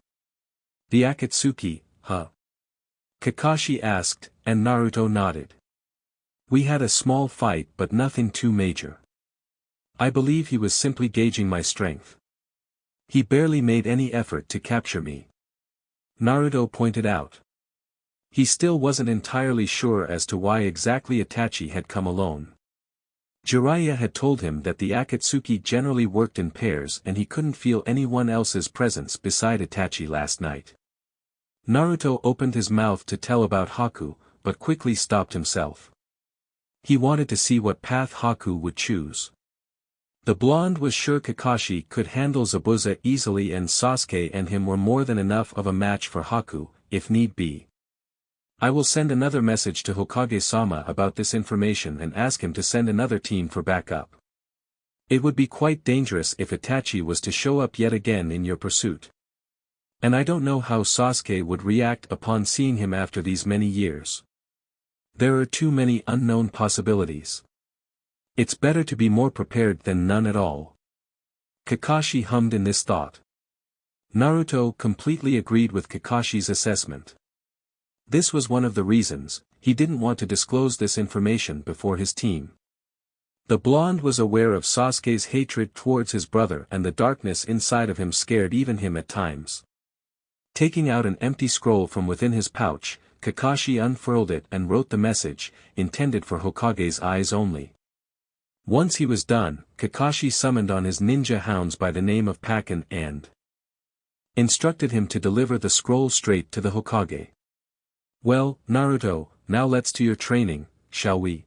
The Akatsuki, huh? Kakashi asked, and Naruto nodded. We had a small fight but nothing too major. I believe he was simply gauging my strength. He barely made any effort to capture me. Naruto pointed out. He still wasn't entirely sure as to why exactly Itachi had come alone. Jiraiya had told him that the Akatsuki generally worked in pairs and he couldn't feel anyone else's presence beside Itachi last night. Naruto opened his mouth to tell about Haku, but quickly stopped himself. He wanted to see what path Haku would choose. The blonde was sure Kakashi could handle Zabuza easily and Sasuke and him were more than enough of a match for Haku, if need be. I will send another message to Hokage-sama about this information and ask him to send another team for backup. It would be quite dangerous if Itachi was to show up yet again in your pursuit. And I don't know how Sasuke would react upon seeing him after these many years. There are too many unknown possibilities. It's better to be more prepared than none at all. Kakashi hummed in this thought. Naruto completely agreed with Kakashi's assessment. This was one of the reasons he didn't want to disclose this information before his team. The blonde was aware of Sasuke's hatred towards his brother, and the darkness inside of him scared even him at times. Taking out an empty scroll from within his pouch, Kakashi unfurled it and wrote the message, intended for Hokage's eyes only. Once he was done, Kakashi summoned on his ninja hounds by the name of Pakken and instructed him to deliver the scroll straight to the Hokage. Well, Naruto, now let's to your training, shall we?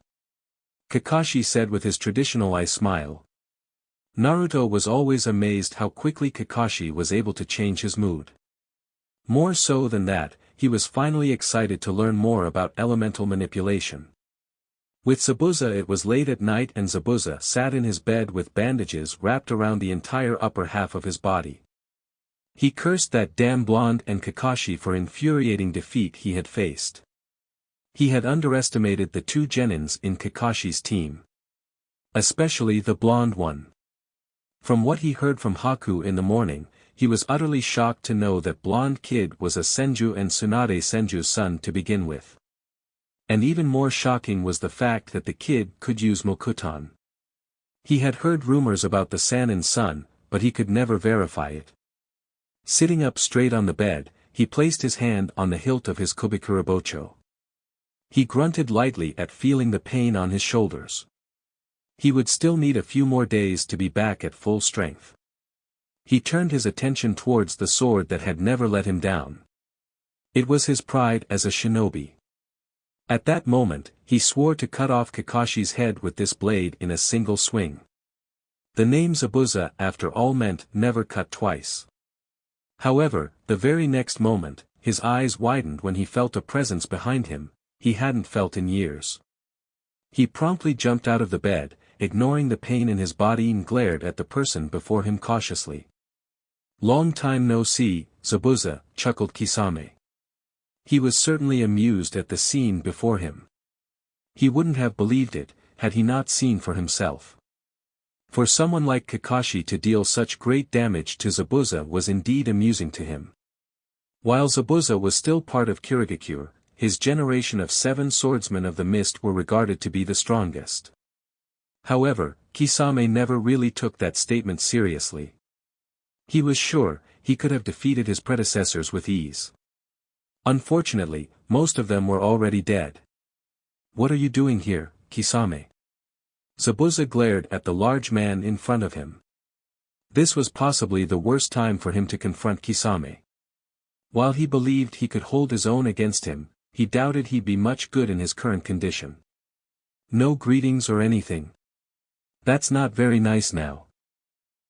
Kakashi said with his traditional eye smile. Naruto was always amazed how quickly Kakashi was able to change his mood. More so than that, he was finally excited to learn more about elemental manipulation. With Zabuza it was late at night and Zabuza sat in his bed with bandages wrapped around the entire upper half of his body. He cursed that damn blonde and Kakashi for infuriating defeat he had faced. He had underestimated the two genins in Kakashi's team. Especially the blonde one. From what he heard from Haku in the morning, he was utterly shocked to know that blonde kid was a Senju and Tsunade Senju's son to begin with. And even more shocking was the fact that the kid could use Mokuton. He had heard rumors about the Sannin son, but he could never verify it. Sitting up straight on the bed, he placed his hand on the hilt of his Kubikurabocho. He grunted lightly at feeling the pain on his shoulders. He would still need a few more days to be back at full strength. He turned his attention towards the sword that had never let him down. It was his pride as a shinobi. At that moment, he swore to cut off Kakashi's head with this blade in a single swing. The name Zabuza after all meant never cut twice. However, the very next moment, his eyes widened when he felt a presence behind him he hadn't felt in years. He promptly jumped out of the bed, ignoring the pain in his body, and glared at the person before him cautiously. Long time no see, Zabuza, chuckled Kisame. He was certainly amused at the scene before him. He wouldn't have believed it, had he not seen for himself. For someone like Kakashi to deal such great damage to Zabuza was indeed amusing to him. While Zabuza was still part of Kirigakure, his generation of 7 swordsmen of the mist were regarded to be the strongest. However, Kisame never really took that statement seriously. He was sure he could have defeated his predecessors with ease. Unfortunately, Most of them were already dead. What are you doing here, Kisame? Zabuza glared at the large man in front of him. This was possibly the worst time for him to confront Kisame. While he believed he could hold his own against him, he doubted he'd be much good in his current condition. No greetings or anything. That's not very nice now.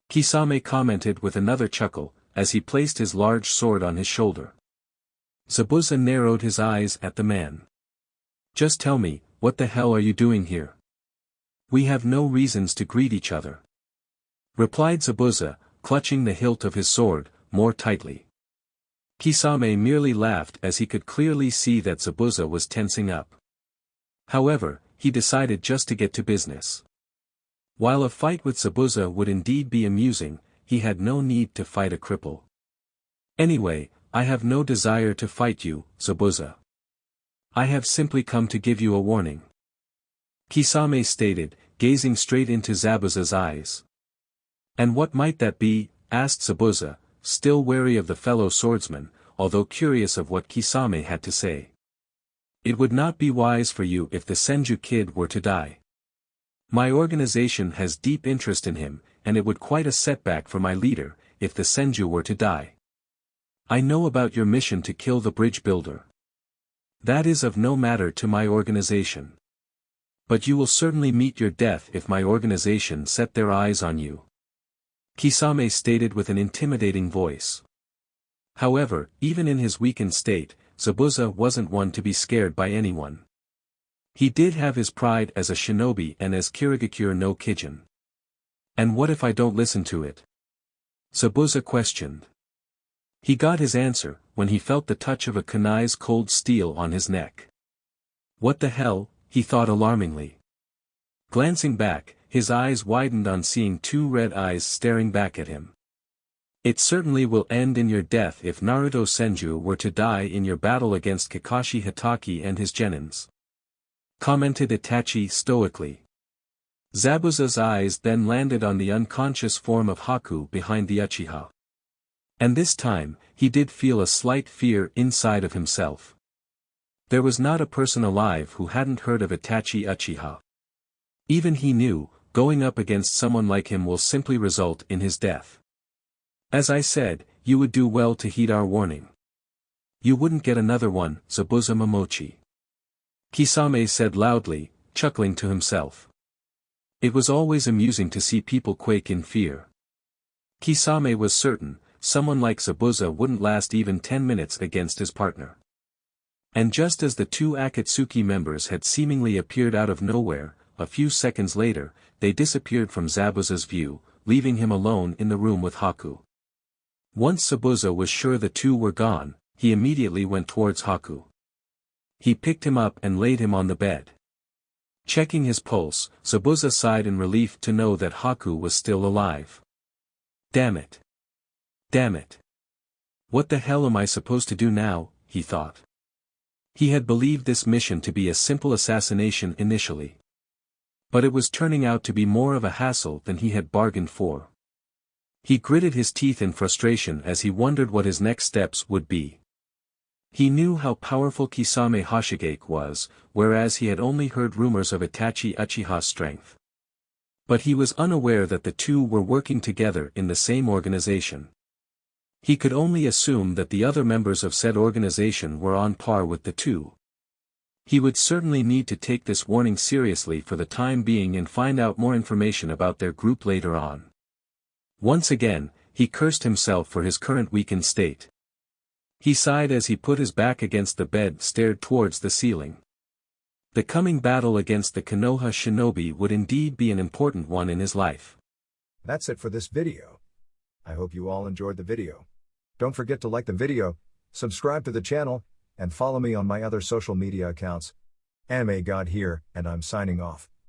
Kisame commented with another chuckle, as he placed his large sword on his shoulder. Zabuza narrowed his eyes at the man. Just tell me, what the hell are you doing here? We have no reasons to greet each other. Replied Zabuza, clutching the hilt of his sword, more tightly. Kisame merely laughed as he could clearly see that Zabuza was tensing up. However, he decided just to get to business. While a fight with Zabuza would indeed be amusing, he had no need to fight a cripple. Anyway, I have no desire to fight you, Zabuza. I have simply come to give you a warning. Kisame stated, gazing straight into Zabuza's eyes. And what might that be? Asked Zabuza, still wary of the fellow swordsman, although curious of what Kisame had to say. It would not be wise for you if the Senju kid were to die. My organization has deep interest in him, and it would quite a setback for my leader, if the Senju were to die. I know about your mission to kill the bridge builder. That is of no matter to my organization. But you will certainly meet your death if my organization set their eyes on you. Kisame stated with an intimidating voice. However, even in his weakened state, Zabuza wasn't one to be scared by anyone. He did have his pride as a shinobi and as Kirigakure no Kijin. And what if I don't listen to it? Zabuza questioned. He got his answer, when he felt the touch of a kunai's cold steel on his neck. What the hell, he thought alarmingly. Glancing back, his eyes widened on seeing two red eyes staring back at him. It certainly will end in your death if Naruto Senju were to die in your battle against Kakashi Hatake and his genins. Commented Itachi stoically. Zabuza's eyes then landed on the unconscious form of Haku behind the Uchiha. And this time, he did feel a slight fear inside of himself. There was not a person alive who hadn't heard of Itachi Uchiha. Even he knew, going up against someone like him will simply result in his death. As I said, you would do well to heed our warning. You wouldn't get another one, Zabuza Momochi. Kisame said loudly, chuckling to himself. It was always amusing to see people quake in fear. Kisame was certain, someone like Zabuza wouldn't last even 10 minutes against his partner. And just as the two Akatsuki members had seemingly appeared out of nowhere, a few seconds later, they disappeared from Zabuza's view, leaving him alone in the room with Haku. Once Zabuza was sure the two were gone, he immediately went towards Haku. He picked him up and laid him on the bed. Checking his pulse, Zabuza sighed in relief to know that Haku was still alive. Damn it. Damn it. What the hell am I supposed to do now, he thought. He had believed this mission to be a simple assassination initially. But it was turning out to be more of a hassle than he had bargained for. He gritted his teeth in frustration as he wondered what his next steps would be. He knew how powerful Kisame Hoshigake was, whereas he had only heard rumors of Itachi Uchiha's strength. But he was unaware that the two were working together in the same organization. He could only assume that the other members of said organization were on par with the two. He would certainly need to take this warning seriously for the time being and find out more information about their group later on. Once again, he cursed himself for his current weakened state. He sighed as he put his back against the bed and stared towards the ceiling. The coming battle against the Konoha Shinobi would indeed be an important one in his life. That's it for this video. I hope you all enjoyed the video. Don't forget to like the video, subscribe to the channel, and follow me on my other social media accounts. Anime God here, and I'm signing off.